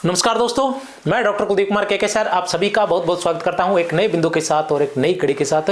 नमस्कार दोस्तों, मैं डॉक्टर कुलदीप कुमार के सर आप सभी का बहुत बहुत स्वागत करता हूं एक नए बिंदु के साथ और एक नई कड़ी के साथ।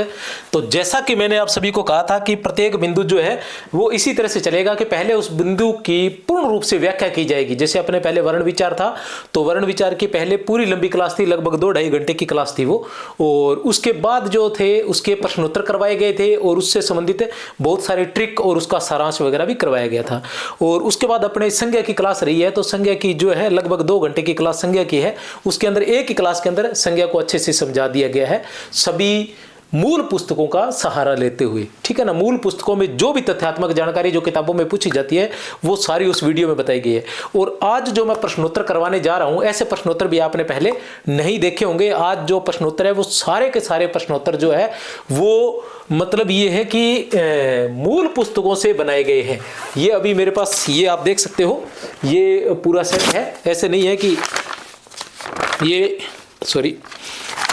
तो जैसा कि मैंने आप सभी को कहा था कि प्रत्येक बिंदु जो है वो इसी तरह से चलेगा कि पहले उस बिंदु की पूर्ण रूप से व्याख्या की जाएगी। जैसे अपने पहले वर्ण विचार था, तो वर्ण विचार की पहले पूरी लंबी क्लास थी, लगभग 2-2.5 घंटे की क्लास थी वो, और उसके बाद जो थे उसके प्रश्नोत्तर करवाए गए थे और उससे संबंधित बहुत सारे ट्रिक और उसका सारांश वगैरह भी करवाया गया था। और उसके बाद अपने संज्ञा की क्लास रही है, तो संज्ञा की जो है लगभग 2 घंटे की क्लास संज्ञा की है। उसके अंदर एक ही क्लास के अंदर संज्ञा को अच्छे से समझा दिया गया है, सभी मूल पुस्तकों का सहारा लेते हुए। ठीक है ना, मूल पुस्तकों में जो भी तथ्यात्मक जानकारी जो किताबों में पूछी जाती है वो सारी उस वीडियो में बताई गई है। और आज जो मैं प्रश्नोत्तर करवाने जा रहा हूं, ऐसे प्रश्नोत्तर भी आपने पहले नहीं देखे होंगे। आज जो प्रश्नोत्तर है वो सारे के सारे प्रश्नोत्तर जो है वो मतलब ये है कि मूल पुस्तकों से बनाए गए हैं। ये अभी मेरे पास ये आप देख सकते हो, ये पूरा सेट है। ऐसे नहीं है कि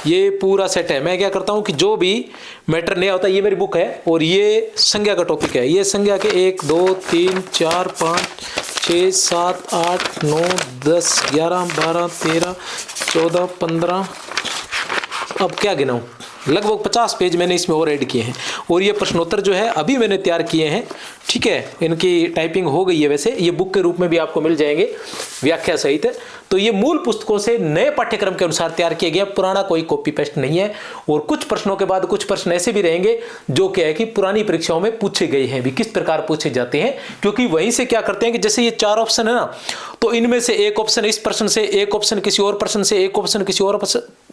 ये पूरा सेट है। मैं क्या करता हूं कि जो भी मैटर नया होता है, ये मेरी बुक है और ये संज्ञा का टॉपिक है। ये संज्ञा के 1 2 3 4 5 6 7 8 9 10 11 12 13 14 15, अब क्या गिनाऊं, लगभग 50 पेज मैंने इसमें और ऐड किए हैं। और ये प्रश्नोत्तर जो है अभी मैंने तैयार किए हैं। ठीक है, इनकी टाइपिंग हो गई है, वैसे ये बुक के रूप में भी आपको मिल जाएंगे व्याख्या सहित। तो ये मूल पुस्तकों से नए पाठ्यक्रम के अनुसार तैयार किया गया, पुराना कोई कॉपी पेस्ट नहीं है। और कुछ प्रश्नों के बाद कुछ प्रश्न ऐसे भी रहेंगे जो क्या है कि पुरानी परीक्षाओं में पूछे गए हैं भी, किस प्रकार पूछे जाते हैं। क्योंकि वहीं से क्या करते हैं कि जैसे ये 4 ऑप्शन है ना, तो इनमें से एक ऑप्शन इस प्रश्न से, एक ऑप्शन किसी और प्रश्न से, एक ऑप्शन किसी और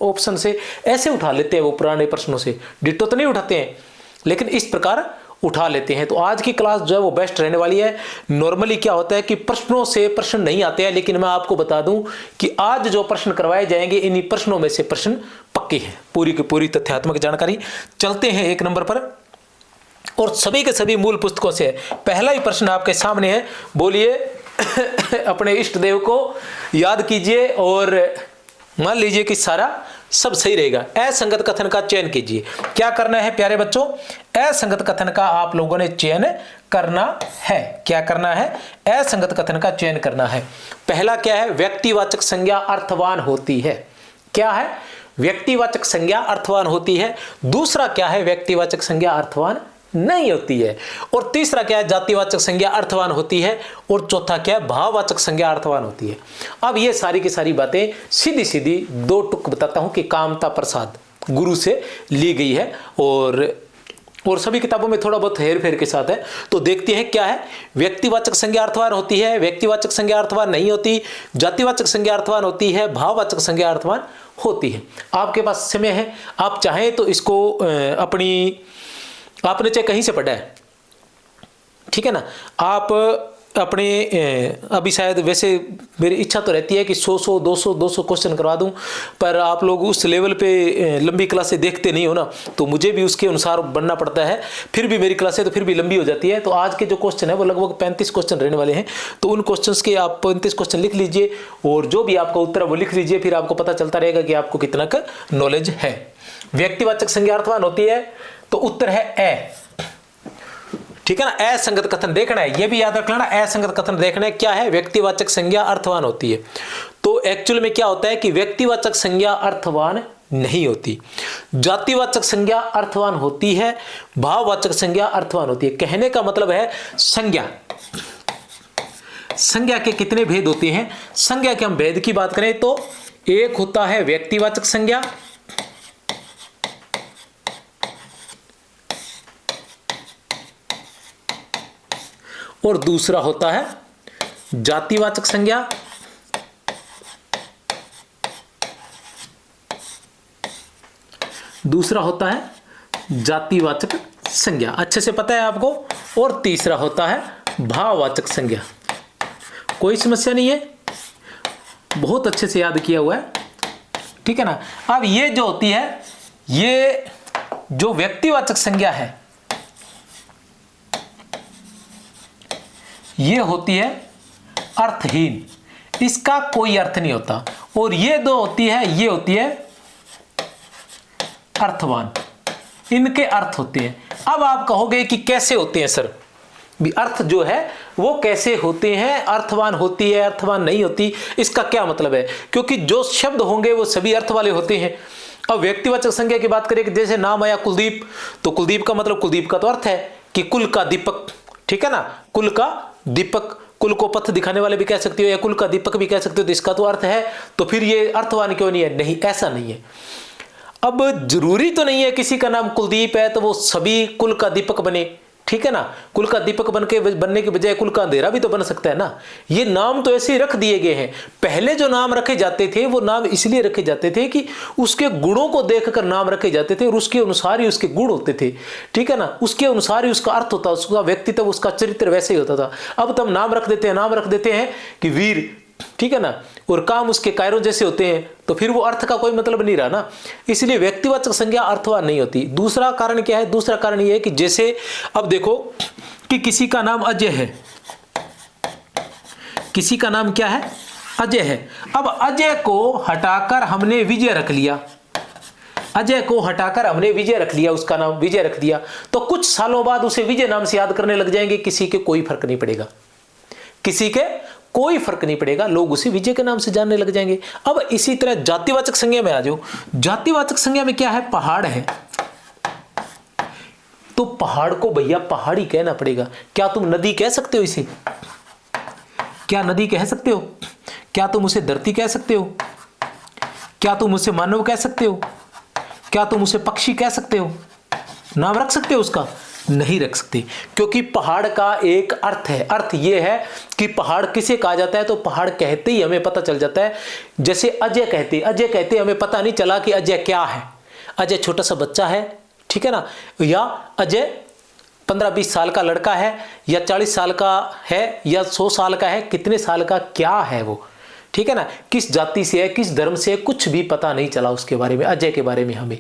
ऑप्शन से, ऐसे उठा लेते हैं वो पुराने प्रश्नों से। डिट्टो तो नहीं उठाते हैं, लेकिन इस प्रकार उठा लेते हैं। तो आज की क्लास जो है वो बेस्ट रहने वाली है। नॉर्मली क्या होता है कि प्रश्नों से प्रश्न नहीं आते हैं, लेकिन मैं आपको बता दूं कि आज जो प्रश्न करवाए जाएंगे इन्हीं प्रश्नों में से प्रश्न पक्के हैं, पूरी की पूरी तथ्यात्मक जानकारी। चलते हैं 1 नंबर पर, और सभी के सभी मूल पुस्तकों से। पहला ही प्रश्न आपके सामने है, बोलिए अपने इष्ट देव को याद कीजिए और मान लीजिए कि सारा सब सही रहेगा। असंगत कथन का चयन कीजिए। क्या करना है प्यारे बच्चों, असंगत कथन का आप लोगों ने चयन करना है। क्या करना है, असंगत कथन का चयन करना है। पहला क्या है, व्यक्तिवाचक संज्ञा अर्थवान होती है। क्या है, व्यक्तिवाचक संज्ञा अर्थवान होती है। दूसरा क्या है, व्यक्तिवाचक संज्ञा अर्थवान नहीं होती है। और तीसरा क्या है, जातिवाचक संज्ञा अर्थवान होती है। और चौथा क्या है, भाववाचक संज्ञा अर्थवान होती है। अब ये सारी की सारी बातें सीधी सीधी 2 टुक बताता हूं कि कामता प्रसाद गुरु से ली गई है, और सभी किताबों में थोड़ा बहुत हेर फेर के साथ है। तो देखते हैं क्या है, व्यक्तिवाचक संज्ञा अर्थवान होती है, व्यक्तिवाचक संज्ञा अर्थवान नहीं होती, जातिवाचक संज्ञा अर्थवान होती है, भाववाचक संज्ञा अर्थवान होती है। आपके पास समय है, आप चाहें तो इसको आपने चाहे कहीं से पढ़ा है, ठीक है ना, आप अपने अभी शायद वैसे मेरी इच्छा तो रहती है कि 100 200 क्वेश्चन करवा दूं, पर आप लोग उस लेवल पे लंबी क्लासें देखते नहीं हो ना, तो मुझे भी उसके अनुसार बनना पड़ता है। फिर भी मेरी क्लासें तो फिर भी लंबी हो जाती है। तो आज के जो क्वेश्चन है वो लगभग 35 क्वेश्चन रहने वाले हैं। तो उन क्वेश्चंस के आप 35 क्वेश्चन लिख लीजिए और जो भी आपका उत्तर है वो लिख लीजिए, फिर आपको पता चलता रहेगा कि आपको कितना का नॉलेज है। व्यक्तिवाचक संज्ञा अर्थवान होती है, तो उत्तर है ए। ठीक है ना, असंगत कथन देखना है, ये भी याद रख लेना, असंगत कथन देखना है। क्या है, व्यक्तिवाचक संज्ञा अर्थवान होती है। तो एक्चुअल में क्या होता है कि व्यक्तिवाचक संज्ञा अर्थवान नहीं होती, जातिवाचक संज्ञा अर्थवान होती है, भाववाचक संज्ञा अर्थवान होती है। कहने का मतलब है संज्ञा के कितने भेद होते हैं। संज्ञा के हम भेद की बात करें तो एक होता है व्यक्तिवाचक संज्ञा, और दूसरा होता है जातिवाचक संज्ञा, दूसरा होता है जातिवाचक संज्ञा, अच्छे से पता है आपको। और तीसरा होता है भाववाचक संज्ञा। कोई समस्या नहीं है, बहुत अच्छे से याद किया हुआ है, ठीक है ना। अब ये जो होती है, ये जो व्यक्तिवाचक संज्ञा है ये होती है अर्थहीन, इसका कोई अर्थ नहीं होता। और ये दो होती है, ये होती है अर्थवान, इनके अर्थ होते हैं। अब आप कहोगे कि कैसे होते हैं सर, भी अर्थ जो है वो कैसे होते हैं, अर्थवान होती है, अर्थवान नहीं होती, इसका क्या मतलब है, क्योंकि जो शब्द होंगे वो सभी अर्थ वाले होते हैं। अब व्यक्तिवाचक संज्ञा की बात करें कि जैसे नाम आया कुलदीप, तो कुलदीप का मतलब कुलदीप का तो अर्थ है कि कुल का दीपक, ठीक है ना, कुल का दीपक, कुल को पथ दिखाने वाले भी कह सकते हो या कुल का दीपक भी कह सकते हो, तो इसका तो अर्थ है, तो फिर ये अर्थवान क्यों नहीं है? नहीं, ऐसा नहीं है। अब जरूरी तो नहीं है किसी का नाम कुलदीप है तो वो सभी कुल का दीपक बने, ठीक है ना, कुल का दीपक बनने के बजाय कुल का अंधेरा भी तो बन सकता है ना। ये नाम तो ऐसे ही रख दिए गए हैं। पहले जो नाम रखे जाते थे वो नाम इसलिए रखे जाते थे कि उसके गुणों को देखकर नाम रखे जाते थे और उसके अनुसार ही उसके गुण होते थे, ठीक है ना, उसके अनुसार ही उसका अर्थ होता, उसका व्यक्तित्व, उसका चरित्र वैसे ही होता था। अब तो हम नाम रख देते हैं कि वीर, ठीक है ना, और काम उसके कायरों जैसे होते हैं, तो फिर वो अर्थ का कोई मतलब नहीं रहा ना। इसलिए व्यक्तिवाचक संज्ञा अर्थवान नहीं होती। दूसरा कारण क्या है? दूसरा कारण ये है कि जैसे अब देखो कि किसी का नाम अजय है, किसी का नाम क्या है? अजय है। अब अजय को हटाकर हमने विजय रख लिया, अजय को हटाकर हमने विजय रख लिया, उसका नाम विजय रख दिया, तो कुछ सालों बाद उसे विजय नाम से याद करने लग जाएंगे, किसी के कोई फर्क नहीं पड़ेगा, किसी के कोई फर्क नहीं पड़ेगा, लोग उसे विजय के नाम से जानने लग जाएंगे। अब इसी तरह जातिवाचक संज्ञा में आ जाओ। जातिवाचक संज्ञा में क्या है? पहाड़ है, तो पहाड़ को भैया पहाड़ी कहना पड़ेगा। क्या तुम नदी कह सकते हो इसे? क्या नदी कह सकते हो? क्या तुम उसे धरती कह सकते हो? क्या तुम उसे मानव कह सकते हो? क्या तुम उसे पक्षी कह सकते हो? नाम रख सकते हो उसका? नहीं रख सकते, क्योंकि पहाड़ का एक अर्थ है। अर्थ ये है कि पहाड़ किसे कहा जाता है, तो पहाड़ कहते ही हमें पता चल जाता है। जैसे अजय कहते हमें पता नहीं चला कि अजय क्या है। अजय छोटा सा बच्चा है, ठीक है ना, या अजय 15-20 साल का लड़का है, या 40 साल का है, या 100 साल का है, कितने साल का क्या है वो, ठीक है ना, किस जाति से है, किस धर्म से है, कुछ भी पता नहीं चला उसके बारे में, अजय के बारे में हमें।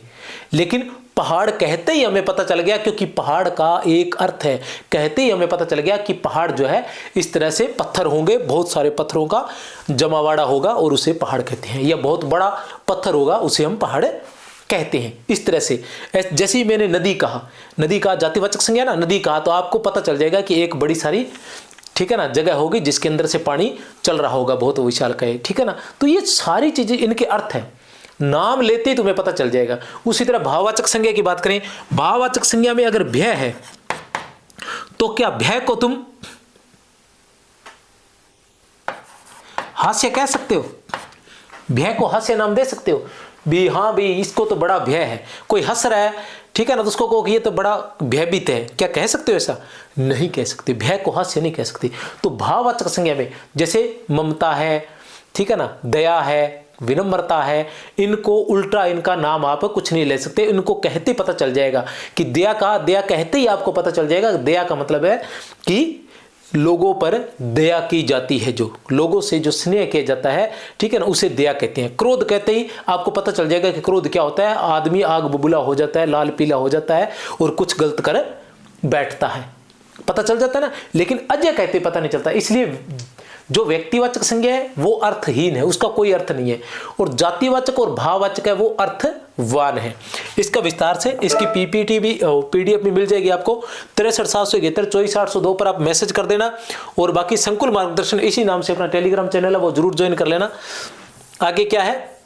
लेकिन पहाड़ कहते ही हमें पता चल गया, क्योंकि पहाड़ का एक अर्थ है। कहते ही हमें पता चल गया कि पहाड़ जो है इस तरह से पत्थर होंगे, बहुत सारे पत्थरों का जमावाड़ा होगा और उसे पहाड़ कहते हैं, या बहुत बड़ा पत्थर होगा उसे हम पहाड़ कहते हैं। इस तरह से जैसे ही मैंने नदी कहा, नदी का जातिवाचक संज्ञा ना, नदी कहा, तो आपको पता चल जाएगा कि एक बड़ी सारी, ठीक है ना, जगह होगी जिसके अंदर से पानी चल रहा होगा, बहुत विशाल का है, ठीक है ना। तो ये सारी चीजें इनके अर्थ हैं, नाम लेते ही तुम्हें पता चल जाएगा। उसी तरह भाववाचक संज्ञा की बात करें, भाववाचक संज्ञा में अगर भय है तो क्या भय को तुम हास्य कह सकते हो? भय को हास्य नाम दे सकते हो भी? हाँ भी, इसको तो बड़ा भय है, कोई हंस रहा है, ठीक है ना, तो उसको कहो कि ये तो बड़ा भयभीत है, क्या कह सकते हो? ऐसा नहीं कह सकते, भय को हास्य नहीं कह सकते। तो भाववाचक संज्ञा में जैसे ममता है, ठीक है ना, दया है, विनम्रता है, इनको उल्टा इनका नाम आप कुछ नहीं ले सकते। इनको कहते पता चल जाएगा कि दया कहते ही आपको पता चल जाएगा। दया का मतलब है कि लोगों पर दया की जाती है, जो लोगों से जो स्नेह किया जाता है, ठीक है ना, उसे दया कहते हैं। क्रोध कहते ही आपको पता चल जाएगा कि क्रोध क्या होता है। आदमी आग बबूला हो जाता है, लाल पीला हो जाता है और कुछ गलत कर बैठता है, पता चल जाता है ना। लेकिन अजय कहते पता नहीं चलता। इसलिए जो व्यक्तिवाचक संज्ञा है वो अर्थहीन है, उसका कोई अर्थ नहीं है, और जातिवाचक और भाववाचक है वो अर्थवान है। इसका विस्तार से इसकी पीपीटी भी पीडीएफ भी मिल जाएगी आपको। 63-771-24-802 पर आप मैसेज कर देना, और बाकी संकुल मार्गदर्शन इसी नाम से अपना टेलीग्राम चैनल है वो जरूर ज्वाइन कर लेना। आगे क्या है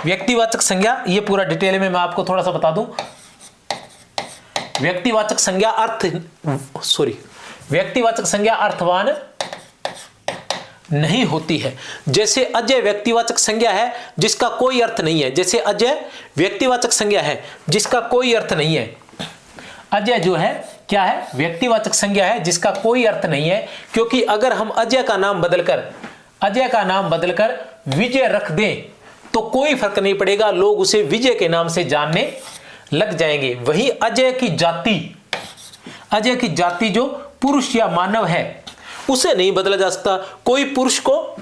व्यक्तिवाचक संज्ञा, ये पूरा डिटेल में मैं आपको थोड़ा सा बता दूं। व्यक्तिवाचक संज्ञा अर्थवान नहीं होती है। जैसे अजय व्यक्तिवाचक संज्ञा है जिसका कोई अर्थ नहीं है, जैसे अजय व्यक्तिवाचक संज्ञा है जिसका कोई अर्थ नहीं है। अजय जो है क्या है? व्यक्तिवाचक संज्ञा है जिसका कोई अर्थ नहीं है, क्योंकि अगर हम अजय का नाम बदलकर विजय रख दें तो कोई फर्क नहीं पड़ेगा, लोग उसे विजय के नाम से जानने लग जाएंगे। वही अजय की जाति जो पुरुष या मानव है उसे नहीं बदला जा सकता। कोई पुरुष को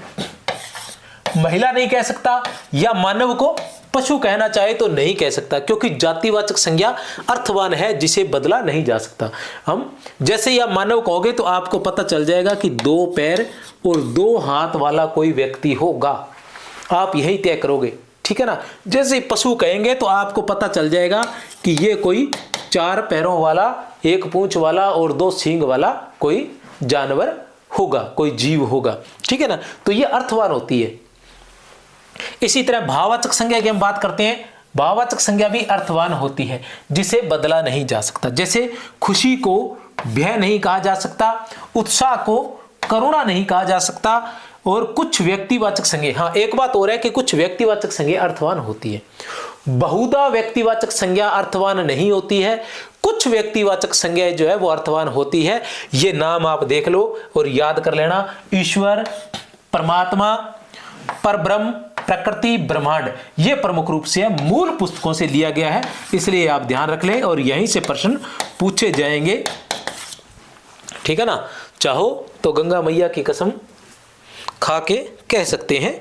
महिला नहीं कह सकता, या मानव को पशु कहना चाहे तो नहीं कह सकता, क्योंकि जातिवाचक संज्ञा अर्थवान है जिसे बदला नहीं जा सकता। हम जैसे ही आप मानव कहोगे तो आपको पता चल जाएगा कि 2 पैर और 2 हाथ वाला कोई व्यक्ति होगा, आप यही तय करोगे, ठीक है ना। जैसे ही पशु कहेंगे तो आपको पता चल जाएगा कि ये कोई 4 पैरों वाला, 1 पूंछ वाला और 2 सींग वाला कोई जानवर होगा, कोई जीव होगा, ठीक है ना। तो ये अर्थवान होती है। इसी तरह भाववाचक संज्ञा की हम बात करते हैं। भाववाचक संज्ञा भी अर्थवान होती है, जिसे बदला नहीं जा सकता। जैसे खुशी को भय नहीं कहा जा सकता, उत्साह को करुणा नहीं कहा जा सकता, और कुछ व्यक्तिवाचक संज्ञा, हाँ एक बात और है कि कुछ व्यक्तिवाचक संज्ञा अर्थवान होती है। बहुधा व्यक्तिवाचक संज्ञा अर्थवान नहीं होती है, कुछ व्यक्तिवाचक संज्ञा जो है वो अर्थवान होती है। ये नाम आप देख लो और याद कर लेना। ईश्वर, परमात्मा, परब्रह्म, प्रकृति, ब्रह्मांड, ये प्रमुख रूप से मूल पुस्तकों से लिया गया है, इसलिए आप ध्यान रख लें और यहीं से प्रश्न पूछे जाएंगे, ठीक है ना। चाहो तो गंगा मैया की कसम खा के कह सकते हैं।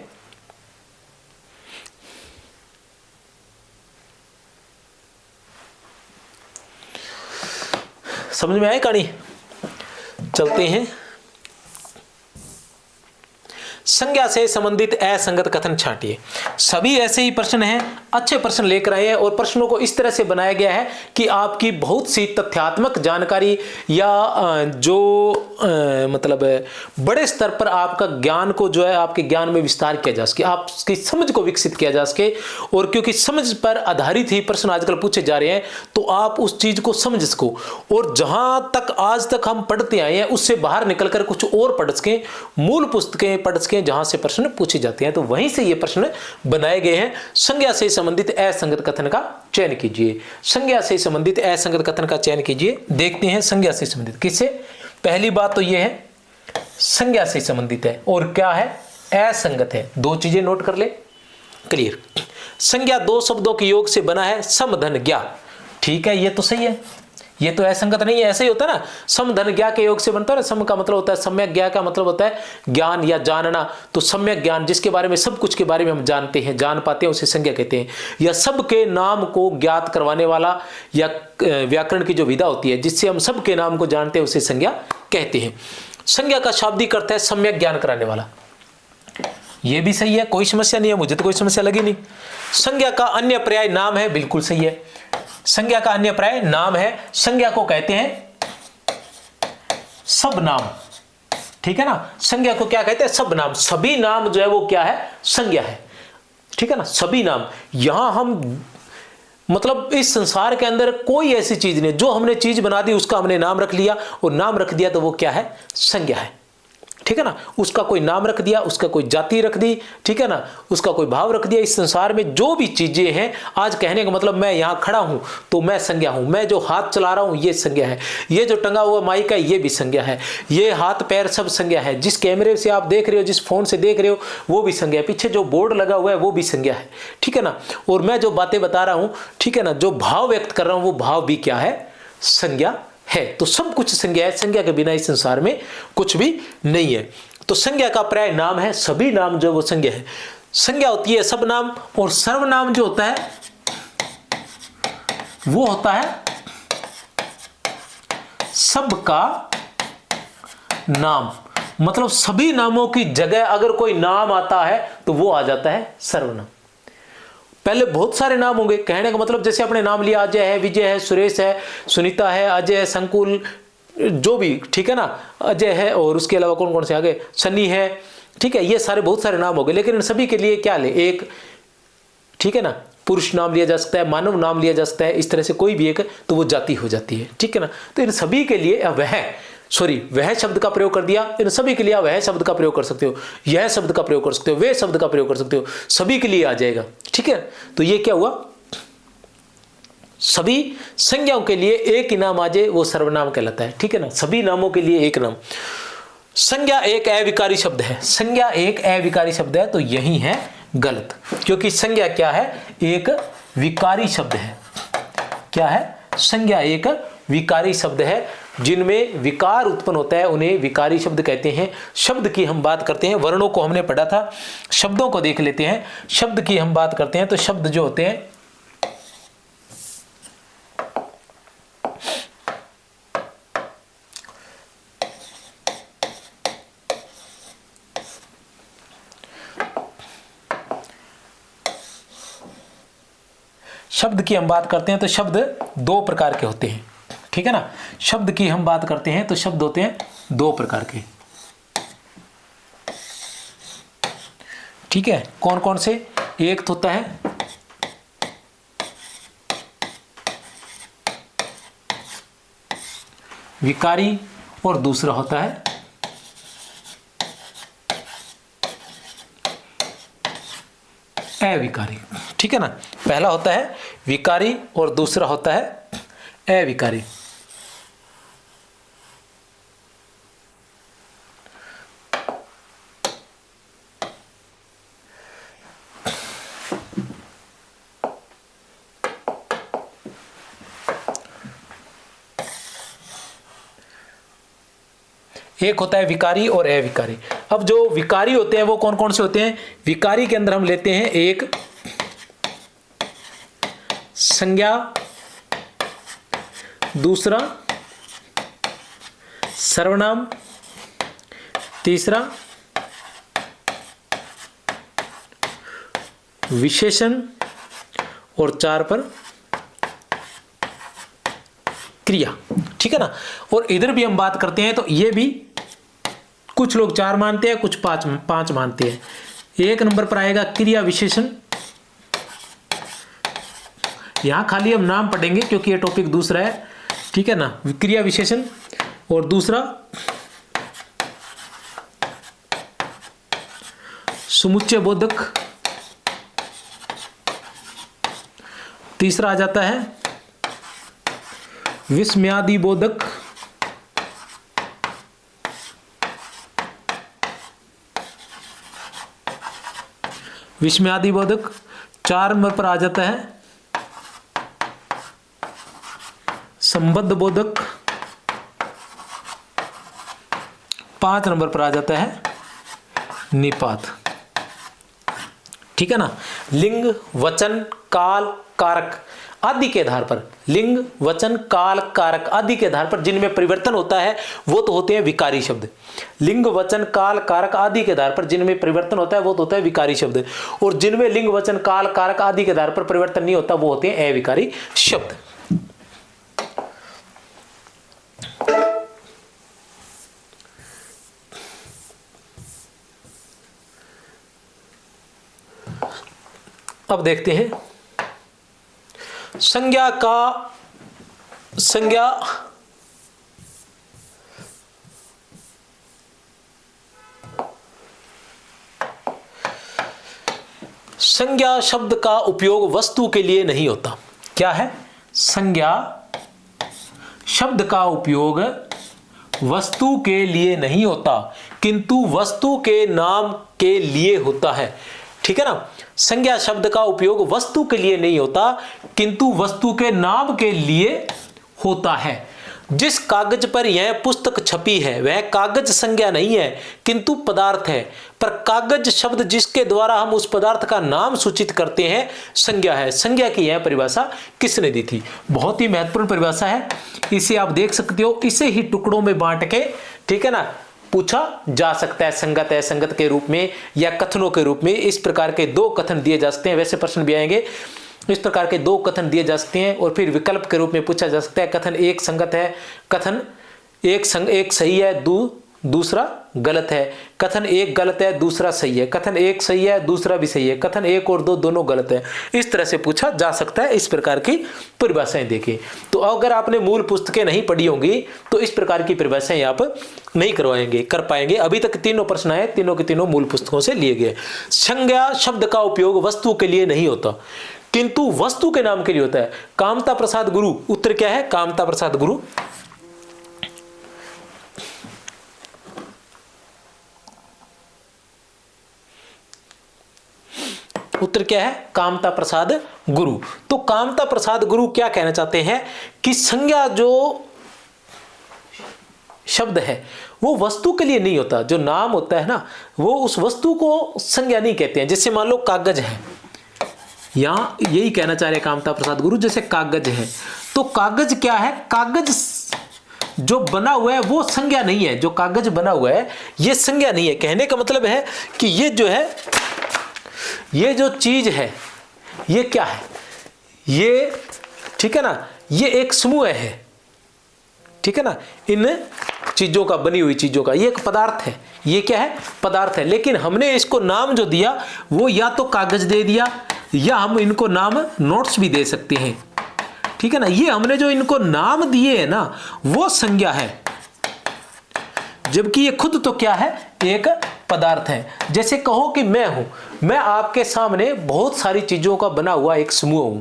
समझ में आए कहानी? चलते हैं। संज्ञा से संबंधित असंगत कथन छांटिए। सभी ऐसे ही प्रश्न हैं, अच्छे प्रश्न लेकर आए हैं और प्रश्नों को इस तरह से बनाया गया है कि आपकी बहुत सी तथ्यात्मक जानकारी या मतलब बड़े स्तर पर आपका ज्ञान को जो है आपके ज्ञान में विस्तार किया जा सके, आपकी समझ को विकसित किया जा सके। और क्योंकि समझ पर आधारित ही प्रश्न आजकल पूछे जा रहे हैं, तो आप उस चीज को समझ सको और जहां तक आज तक हम पढ़ते आए हैं उससे बाहर निकलकर कुछ और पढ़ सकें, मूल पुस्तकें पढ़ सकें जहां से प्रश्न पूछे जाते हैं। तो वहीं से ये प्रश्न बनाए गए हैं। संज्ञा से संबंधित असंगत कथन का चयन कीजिए। संज्ञा से संबंधित असंगत कथन का चयन कीजिए। देखते हैं संज्ञा से संबंधित किससे। पहली बात तो ये है संज्ञा से संबंधित है और क्या है, असंगत है। दो चीजें नोट कर ले, क्लियर। संज्ञा 2 शब्दों के योग से बना है, सम धन ज्ञा, ठीक है, ये तो सही है, ये तो असंगत नहीं है। ऐसे ही होता है ना, सम धन ज्ञा के योग से बनता है। सम का मतलब होता है सम्यक, ज्ञा का मतलब होता है ज्ञान या जानना। तो सम्यक ज्ञान जिसके बारे में सब कुछ के बारे में हम जानते हैं, जान पाते हैं, उसे संज्ञा कहते हैं। या सबके नाम को ज्ञात करवाने वाला या व्याकरण की जो विधा होती है जिससे हम सबके नाम को जानते हैं उसे संज्ञा कहते हैं। संज्ञा का शाब्दिक अर्थ है सम्यक ज्ञान कराने वाला। ये भी सही है, कोई समस्या नहीं है, मुझे तो कोई समस्या लगी नहीं। संज्ञा का अन्य पर्याय नाम है, बिल्कुल सही है। संज्ञा का अन्य पर्याय नाम है। संज्ञा को कहते हैं सब नाम, ठीक है ना। संज्ञा को क्या कहते हैं, सब नाम। सभी नाम जो है वो क्या है, संज्ञा है, ठीक है ना। सभी नाम, यहां हम मतलब इस संसार के अंदर कोई ऐसी चीज नहीं, जो हमने चीज बना दी उसका हमने नाम रख लिया, और नाम रख दिया तो वो क्या है, संज्ञा है, ठीक है ना। उसका कोई नाम रख दिया, उसका कोई जाति रख दी, ठीक है ना, उसका कोई भाव रख दिया। इस संसार में जो भी चीजें हैं, आज कहने का मतलब मैं यहां खड़ा हूं तो मैं संज्ञा हूं, मैं जो हाथ चला रहा हूं ये संज्ञा है, ये जो टंगा हुआ माइक है ये भी संज्ञा है, ये हाथ पैर सब संज्ञा है, जिस कैमरे से आप देख रहे हो, जिस फोन से देख रहे हो वो भी संज्ञा है, पीछे जो बोर्ड लगा हुआ है वो भी संज्ञा है, ठीक है ना। और मैं जो बातें बता रहा हूं, ठीक है ना, जो भाव व्यक्त कर रहा हूं वो भाव भी क्या है, संज्ञा है। तो सब कुछ संज्ञा है, संज्ञा के बिना इस संसार में कुछ भी नहीं है। तो संज्ञा का पर्याय नाम है, सभी नाम जो वो संज्ञा है। संज्ञा होती है सब नाम, और सर्वनाम जो होता है वो होता है सबका नाम। मतलब सभी नामों की जगह अगर कोई नाम आता है तो वो आ जाता है सर्वनाम। पहले बहुत सारे नाम होंगे, कहने का मतलब जैसे अपने नाम लिया, अजय है, विजय है, सुरेश है, सुनीता है, अजय है, संकुल, जो भी, ठीक है ना, अजय है, और उसके अलावा कौन कौन से आगे, सनी है, ठीक है, ये सारे बहुत सारे नाम हो गए। लेकिन इन सभी के लिए क्या ले, एक, ठीक है ना, पुरुष नाम लिया जा सकता है, मानव नाम लिया जा सकता है, इस तरह से कोई भी एक, तो वो जाति हो जाती है, ठीक है ना। तो इन सभी के लिए वह शब्द का प्रयोग कर दिया, इन सभी के लिए वह शब्द का प्रयोग कर सकते हो, यह शब्द का प्रयोग कर सकते हो, वे शब्द का प्रयोग कर सकते हो, सभी के लिए आ जाएगा, ठीक है। तो ये क्या हुआ, सभी संज्ञाओं के लिए एक ही नाम आ जाए वो सर्वनाम कहलाता है, ठीक है ना। सभी नामों के लिए एक नाम। संज्ञा एक अविकारी शब्द है, संज्ञा एक अविकारी शब्द है, तो यही है गलत, क्योंकि संज्ञा क्या है, एक विकारी शब्द है। क्या है, संज्ञा एक विकारी शब्द है। जिनमें विकार उत्पन्न होता है उन्हें विकारी शब्द कहते हैं। शब्द की हम बात करते हैं, वर्णों को हमने पढ़ा था, शब्दों को देख लेते हैं। शब्द की हम बात करते हैं तो शब्द जो होते हैं, शब्द की हम बात करते हैं तो शब्द दो प्रकार के होते हैं, ठीक है ना। शब्द की हम बात करते हैं तो शब्द होते हैं दो प्रकार के, ठीक है। कौन कौन से? एक तो होता है विकारी और दूसरा होता है अविकारी, ठीक है ना। पहला होता है विकारी और दूसरा होता है अविकारी। एक होता है विकारी और अविकारी। अब जो विकारी होते हैं वो कौन कौन से होते हैं? विकारी के अंदर हम लेते हैं एक संज्ञा, दूसरा सर्वनाम, तीसरा विशेषण और चार पर क्रिया, ठीक है ना। और इधर भी हम बात करते हैं तो ये भी कुछ लोग चार मानते हैं, कुछ पांच मानते हैं। एक नंबर पर आएगा क्रिया विशेषण। यहां खाली हम नाम पढ़ेंगे क्योंकि ये टॉपिक दूसरा है, ठीक है ना। क्रिया विशेषण और दूसरा समुच्चय बोधक, तीसरा आ जाता है विस्मयादि बोधक, विस्मयादि बोधक। चार नंबर पर आ जाता है संबद्ध बोधक। पांच नंबर पर आ जाता है निपात, ठीक है ना। लिंग, वचन, काल, कारक आदि के आधार पर, लिंग, वचन, काल, कारक आदि के आधार पर जिनमें परिवर्तन होता है वो तो होते हैं विकारी शब्द। लिंग, वचन, काल, कारक आदि के आधार पर जिनमें परिवर्तन होता है वो तो होता है विकारी शब्द। और जिनमें लिंग, वचन, काल, कारक आदि के आधार पर परिवर्तन नहीं होता वो होते हैं अविकारी शब्द। अब देखते हैं संज्ञा शब्द का उपयोग वस्तु के लिए नहीं होता। क्या है? संज्ञा शब्द का उपयोग वस्तु के लिए नहीं होता किंतु वस्तु के नाम के लिए होता है, ठीक है ना। संज्ञा शब्द का उपयोग वस्तु के लिए नहीं होता किंतु वस्तु के नाम के लिए होता है। जिस कागज पर यह पुस्तक छपी है वह कागज संज्ञा नहीं है किंतु पदार्थ है, पर कागज शब्द जिसके द्वारा हम उस पदार्थ का नाम सूचित करते हैं संज्ञा है। संज्ञा की यह परिभाषा किसने दी थी? बहुत ही महत्वपूर्ण परिभाषा है, इसे आप देख सकते हो। इसे ही टुकड़ों में बांट के, ठीक है ना, पूछा जा सकता है संगत असंगत के रूप में या कथनों के रूप में। इस प्रकार के दो कथन दिए जा सकते हैं, वैसे प्रश्न भी आएंगे। इस प्रकार के दो कथन दिए जा सकते हैं और फिर विकल्प के रूप में पूछा जा सकता है कथन एक संगत है, कथन एक सही है, दूसरा गलत है, कथन एक गलत है, दूसरा सही है, कथन एक सही है, दूसरा भी सही है, कथन एक और दो दोनों गलत है। इस तरह से पूछा जा सकता है। इस प्रकार की परिभाषाएं देखिए। तो अगर आपने मूल पुस्तकें नहीं पढ़ी होंगी तो इस प्रकार की परिभाषाएं आप नहीं कर पाएंगे। अभी तक तीनों प्रश्न आए, तीनों के तीनों मूल पुस्तकों से लिए गए। संज्ञा शब्द का उपयोग वस्तु के लिए नहीं होता किंतु वस्तु के नाम के लिए होता है। कामता प्रसाद गुरु, उत्तर क्या है? कामता प्रसाद गुरु। उत्तर क्या है? कामता प्रसाद गुरु। तो कामता प्रसाद गुरु क्या कहना चाहते हैं कि संज्ञा जो शब्द है वो वस्तु के लिए नहीं होता। जो नाम होता है ना वो उस वस्तु को संज्ञा नहीं कहते हैं। जैसे मान लो कागज है, यहां यही कहना चाह रहे कामता प्रसाद गुरु, जैसे कागज है तो कागज क्या है? कागज जो बना हुआ है वो संज्ञा नहीं है। जो कागज बना हुआ है ये संज्ञा नहीं है। कहने का मतलब है कि ये जो है, ये जो चीज है ये क्या है? ये, ठीक है ना, ये एक समूह है, ठीक है ना, इन चीजों का, बनी हुई चीजों का, ये एक पदार्थ है, ये क्या है, पदार्थ है। लेकिन हमने इसको नाम जो दिया वो या तो कागज दे दिया या हम इनको नाम नोट्स भी दे सकते हैं, ठीक है ना। ये हमने जो इनको नाम दिए है ना वो संज्ञा है, जबकि ये खुद तो क्या है, एक पदार्थ है। जैसे कहो कि मैं हूं, मैं आपके सामने बहुत सारी चीजों का बना हुआ एक समूह हूं,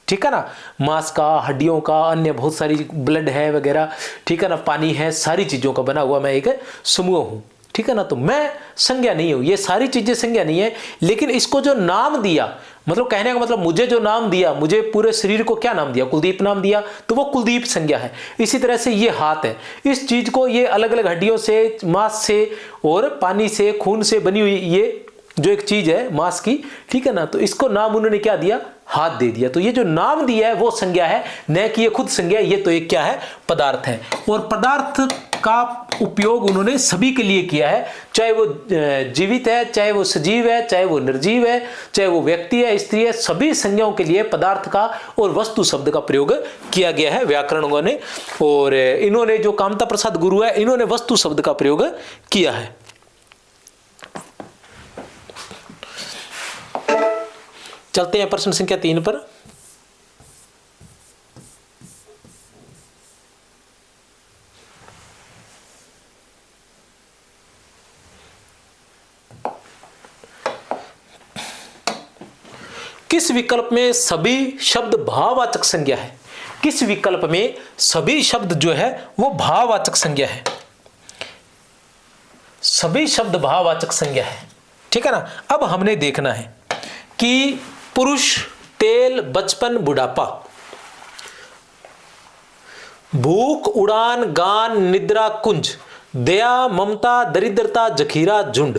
ठीक है ना, मांस का, हड्डियों का, अन्य बहुत सारी, ब्लड है वगैरह, ठीक है ना, पानी है, सारी चीजों का बना हुआ मैं एक समूह हूं, ठीक है ना। तो मैं संज्ञा नहीं हूं, ये सारी चीजें संज्ञा नहीं है। लेकिन इसको जो नाम दिया, मतलब कहने का मतलब मुझे जो नाम दिया, मुझे पूरे शरीर को क्या नाम दिया, कुलदीप नाम दिया, तो वो कुलदीप संज्ञा है। इसी तरह से ये हाथ है, इस चीज को, ये अलग अलग हड्डियों से, मांस से और पानी से, खून से बनी हुई ये जो एक चीज है मांस की, ठीक है ना, तो इसको नाम उन्होंने क्या दिया, हाथ दे दिया। तो ये जो नाम दिया है वो संज्ञा है, न कि ये खुद संज्ञा है, ये तो एक क्या है, पदार्थ है। और पदार्थ का उपयोग उन्होंने सभी के लिए किया है, चाहे वो जीवित है, चाहे वो सजीव है, चाहे वो निर्जीव है, चाहे वो व्यक्ति है, स्त्री है, सभी संज्ञाओं के लिए पदार्थ का और वस्तु शब्द का प्रयोग किया गया है व्याकरणों ने। और इन्होंने जो कामता प्रसाद गुरु है, इन्होंने वस्तु शब्द का प्रयोग किया है। चलते हैं प्रश्न संख्या 3 पर। किस विकल्प में सभी शब्द भाववाचक संज्ञा है? किस विकल्प में सभी शब्द जो है वो भाववाचक संज्ञा है? सभी शब्द भाववाचक संज्ञा है, ठीक है ना। अब हमने देखना है कि पुरुष, तेल, बचपन, बुढ़ापा, भूख, उड़ान, गान, निद्रा, कुंज, दया, ममता, दरिद्रता, जखीरा, झुंड,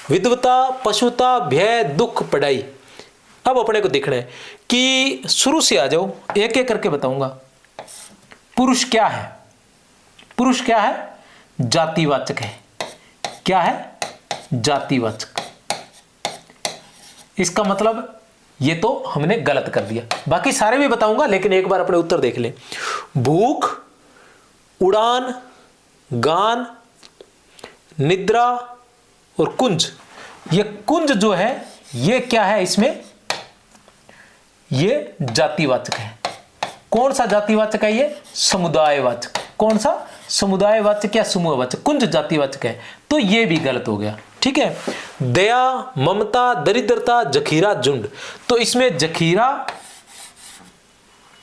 विधवता, पशुता, भय, दुख, पढ़ाई। अब अपने को देखना है कि शुरू से आ जाओ, एक एक करके बताऊंगा। पुरुष क्या है? पुरुष क्या है? जातिवाचक है। क्या है? जातिवाचक। इसका मतलब ये तो हमने गलत कर दिया, बाकी सारे भी बताऊंगा, लेकिन एक बार अपने उत्तर देख लें। भूख, उड़ान, गान, निद्रा और कुंज, ये कुंज जो है ये क्या है, इसमें ये जातिवाचक है। कौन सा जातिवाचक है? ये समुदायवाचक। कौन सा? समुदायवाचक या समूहवाचक। कुंज जातिवाचक है, तो ये भी गलत हो गया, ठीक है। दया, ममता, दरिद्रता, जखीरा, झुंड, तो इसमें जखीरा,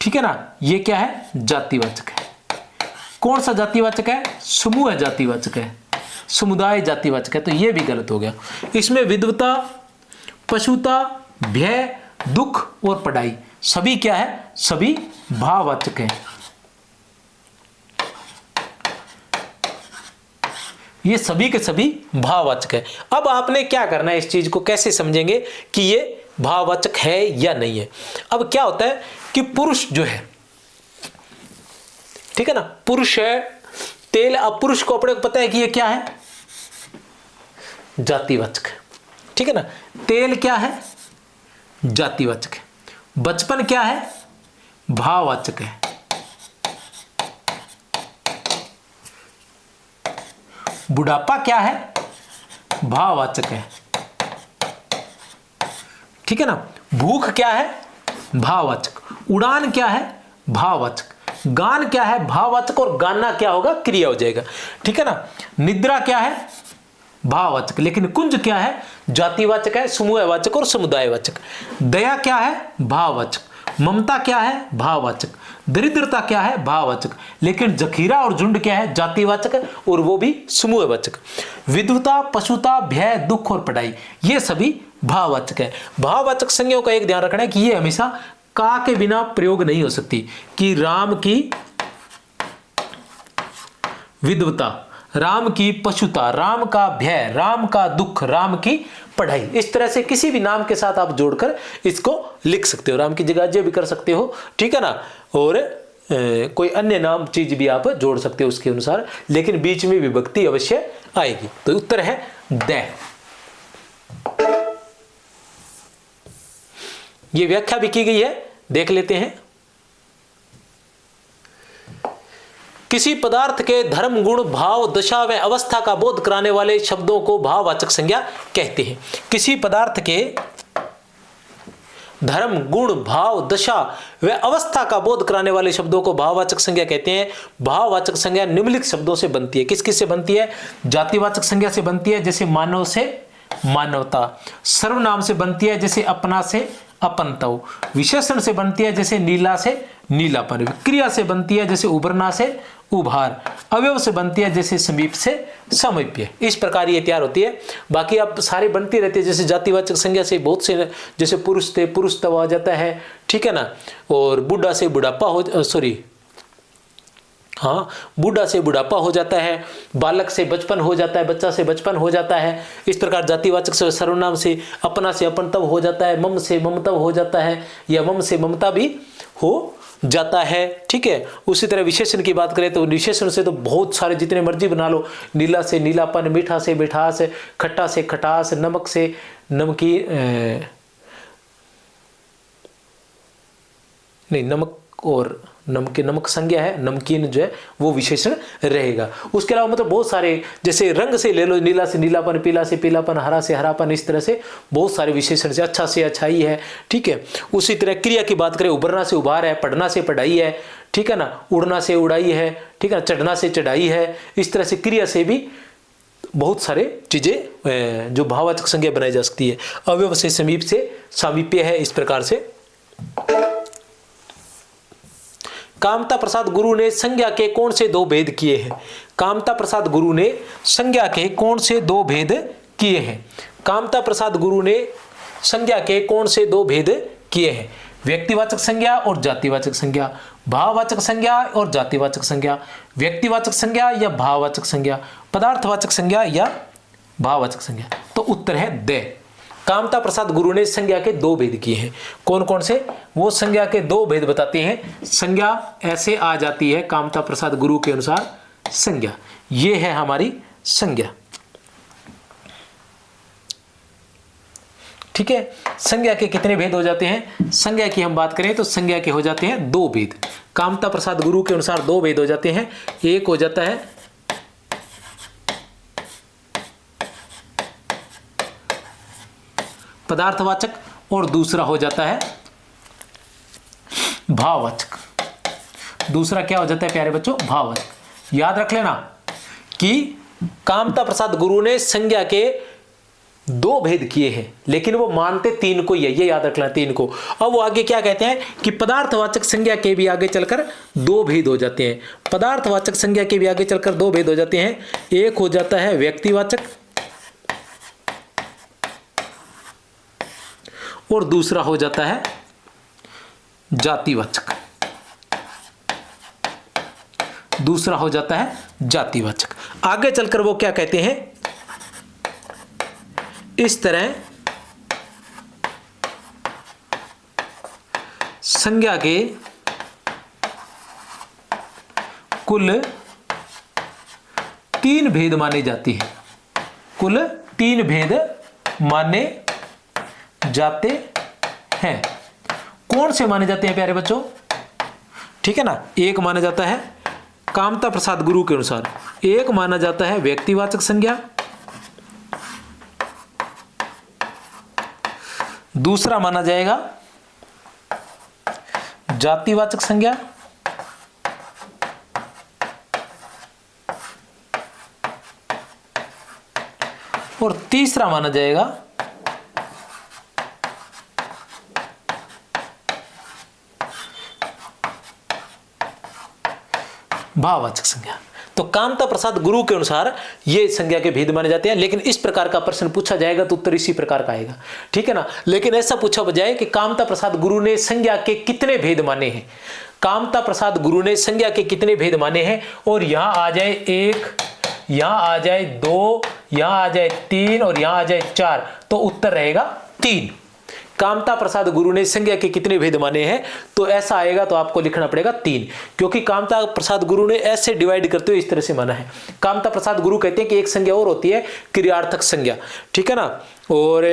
ठीक है ना, ये क्या है? जातिवाचक है। कौन सा जातिवाचक है? समूह जातिवाचक है, समुदाय जातिवाचक है, तो ये भी गलत हो गया। इसमें विधवता, पशुता, भय, दुख और पढ़ाई, सभी क्या है? सभी भाववाचक है। ये सभी के सभी भाववाचक है। अब आपने क्या करना है, इस चीज को कैसे समझेंगे कि ये भाववाचक है या नहीं है। अब क्या होता है कि पुरुष जो है, ठीक है ना, पुरुष है, तेल, अब पुरुष को अपने को पता है कि ये क्या है? जातिवाचक है, ठीक है ना। तेल क्या है? जातिवाचक है। बचपन क्या है? भाववाचक है। बुढ़ापा क्या है? भाववाचक है, ठीक है ना। भूख क्या है? भाववाचक। उड़ान क्या है? भाववाचक। गान क्या है? भाववाचक। और गाना क्या होगा? क्रिया हो जाएगा, ठीक है ना। निद्रा क्या है? भाववाचक। लेकिन कुंज क्या है? जातिवाचक है, समूहवाचक और समुदायवाचक। दया क्या है? भाववाचक। ममता क्या है? भाववाचक। दरिद्रता क्या है? भाववाचक। लेकिन जखीरा और झुंड क्या है? जातिवाचक और वो भी समूहवाचक। विधवता, पशुता, भय, दुख और पढ़ाई, ये सभी भाववाचक है। भाववाचक संज्ञाओं का एक ध्यान रखना है कि ये हमेशा का के बिना प्रयोग नहीं हो सकती। कि राम की विधवता, राम की पशुता, राम का भय, राम का दुख, राम की पढ़ाई, इस तरह से किसी भी नाम के साथ आप जोड़कर इसको लिख सकते हो। राम की जगह जय भी कर सकते हो, ठीक है ना। और कोई अन्य नाम चीज भी आप जोड़ सकते हो उसके अनुसार, लेकिन बीच में विभक्ति अवश्य आएगी। तो उत्तर है द। ये व्याख्या भी की गई है देख लेते हैं। किसी पदार्थ के धर्म, गुण, भाव, दशा व अवस्था का बोध कराने वाले शब्दों को भाववाचक संज्ञा कहते हैं। किसी पदार्थ के धर्म, गुण, भाव, दशा व अवस्था का बोध कराने वाले शब्दों को भाववाचक संज्ञा कहते हैं। भाववाचक संज्ञा निम्नलिखित शब्दों से बनती है। किस किस से बनती है? जातिवाचक संज्ञा से बनती है, जैसे मानव से मानवता। सर्वनाम से बनती है, जैसे अपना से अपनतव। विशेषण से बनती है, जैसे नीला से नीलापन। क्रिया से बनती है, जैसे उभरना से उभार। अवयव से बनती है, जैसे समीप से समीप्य। इस प्रकार ये तैयार होती है। बाकी अब सारे बनती रहती है, जैसे जातिवाचक संज्ञा से बहुत से, जैसे पुरुष थे पुरुष तव आ जाता है, ठीक है ना। और बूढ़ा से बुढ़ापा हो, सॉरी हाँ, बूढ़ा से बुढ़ापा हो जाता है। बालक से बचपन हो जाता है, बच्चा से बचपन हो जाता है। इस प्रकार जातिवाचक से सर्वनाम से अपना से अपनतव हो जाता है, मम से ममतव हो जाता है, या मम से ममता भी हो जाता है, ठीक है। उसी तरह विशेषण की बात करें तो विशेषण से तो बहुत सारे जितने मर्जी बना लो। नीला से नीलापन, मीठा से मिठास, खट्टा से खटास, नमक से नमकीन, नहीं नमक और नमक संज्ञा है, नमकीन जो है वो विशेषण रहेगा। उसके अलावा मतलब बहुत सारे, जैसे रंग से ले लो, नीला से नीलापन, पीला से पीलापन, हरा से हरापन, इस तरह से बहुत सारे विशेषण से। अच्छा से अच्छाई है, ठीक है। उसी तरह क्रिया की बात करें, उभरना से उभार है, पढ़ना से पढ़ाई है, ठीक है ना, उड़ना से उड़ाई है, ठीक है ना, चढ़ना से चढ़ाई है। इस तरह से क्रिया से भी बहुत सारे चीजें जो भाववाचक संज्ञा बनाई जा सकती है। अवयव से समीप से सामीप्य है। इस प्रकार से कामता प्रसाद गुरु ने संज्ञा के कौन से दो भेद किए हैं? कामता प्रसाद गुरु ने संज्ञा के कौन से दो भेद किए हैं? कामता प्रसाद गुरु ने संज्ञा के कौन से दो भेद किए हैं? व्यक्तिवाचक संज्ञा और जातिवाचक संज्ञा, भाववाचक संज्ञा और जातिवाचक संज्ञा, व्यक्तिवाचक संज्ञा या भाववाचक संज्ञा, पदार्थवाचक संज्ञा या भाववाचक संज्ञा। तो उत्तर है दे। कामता प्रसाद गुरु ने संज्ञा के दो भेद किए हैं। कौन कौन से? वो संज्ञा के दो भेद बताते हैं। संज्ञा ऐसे आ जाती है कामता प्रसाद गुरु के अनुसार। संज्ञा ये है हमारी संज्ञा, ठीक है। संज्ञा के कितने भेद हो जाते हैं? संज्ञा की हम बात करें तो संज्ञा के हो जाते हैं दो भेद। कामता प्रसाद गुरु के अनुसार दो भेद हो जाते हैं। एक हो जाता है पदार्थवाचक और दूसरा हो जाता है भाववाचक। दूसरा क्या हो जाता है प्यारे बच्चों? भाववाचक। याद रख लेना कि कामता प्रसाद गुरु ने संज्ञा के दो भेद किए हैं, लेकिन वो मानते तीन को ही है, ये याद रखना, तीन को। अब वो आगे क्या कहते हैं कि पदार्थवाचक संज्ञा के भी आगे चलकर दो भेद हो जाते हैं। पदार्थवाचक संज्ञा के भी आगे चलकर दो भेद हो जाते हैं। एक हो जाता है व्यक्तिवाचक और दूसरा हो जाता है जातिवाचक। दूसरा हो जाता है जातिवाचक। आगे चलकर वो क्या कहते हैं, इस तरह संज्ञा के कुल तीन भेद माने जाते हैं। कुल तीन भेद माने जाते हैं। कौन से माने जाते हैं प्यारे बच्चों? ठीक है ना। एक माना जाता है कामता प्रसाद गुरु के अनुसार, एक माना जाता है व्यक्तिवाचक संज्ञा, दूसरा माना जाएगा जातिवाचक संज्ञा, और तीसरा माना जाएगा भाववाचक संज्ञा। तो कामता प्रसाद गुरु के अनुसार ये संज्ञा के भेद माने जाते हैं। लेकिन इस प्रकार का प्रश्न पूछा जाएगा तो उत्तर इसी प्रकार का आएगा, ठीक है ना। लेकिन ऐसा पूछा बजाय कि कामता प्रसाद गुरु ने संज्ञा के कितने भेद माने हैं, कामता प्रसाद गुरु ने संज्ञा के कितने भेद माने हैं, और यहां आ जाए एक, यहां आ जाए दो, यहां आ जाए तीन और यहां आ जाए चार, तो उत्तर रहेगा तीन। कामता प्रसाद गुरु ने संज्ञा के कितने भेद माने हैं, तो ऐसा आएगा, तो आपको लिखना पड़ेगा तीन, क्योंकि कामता प्रसाद गुरु ने ऐसे डिवाइड करते हुए इस तरह से माना है। कामता प्रसाद गुरु कहते हैं कि एक संज्ञा और होती है क्रियार्थक संज्ञा, ठीक है ना। और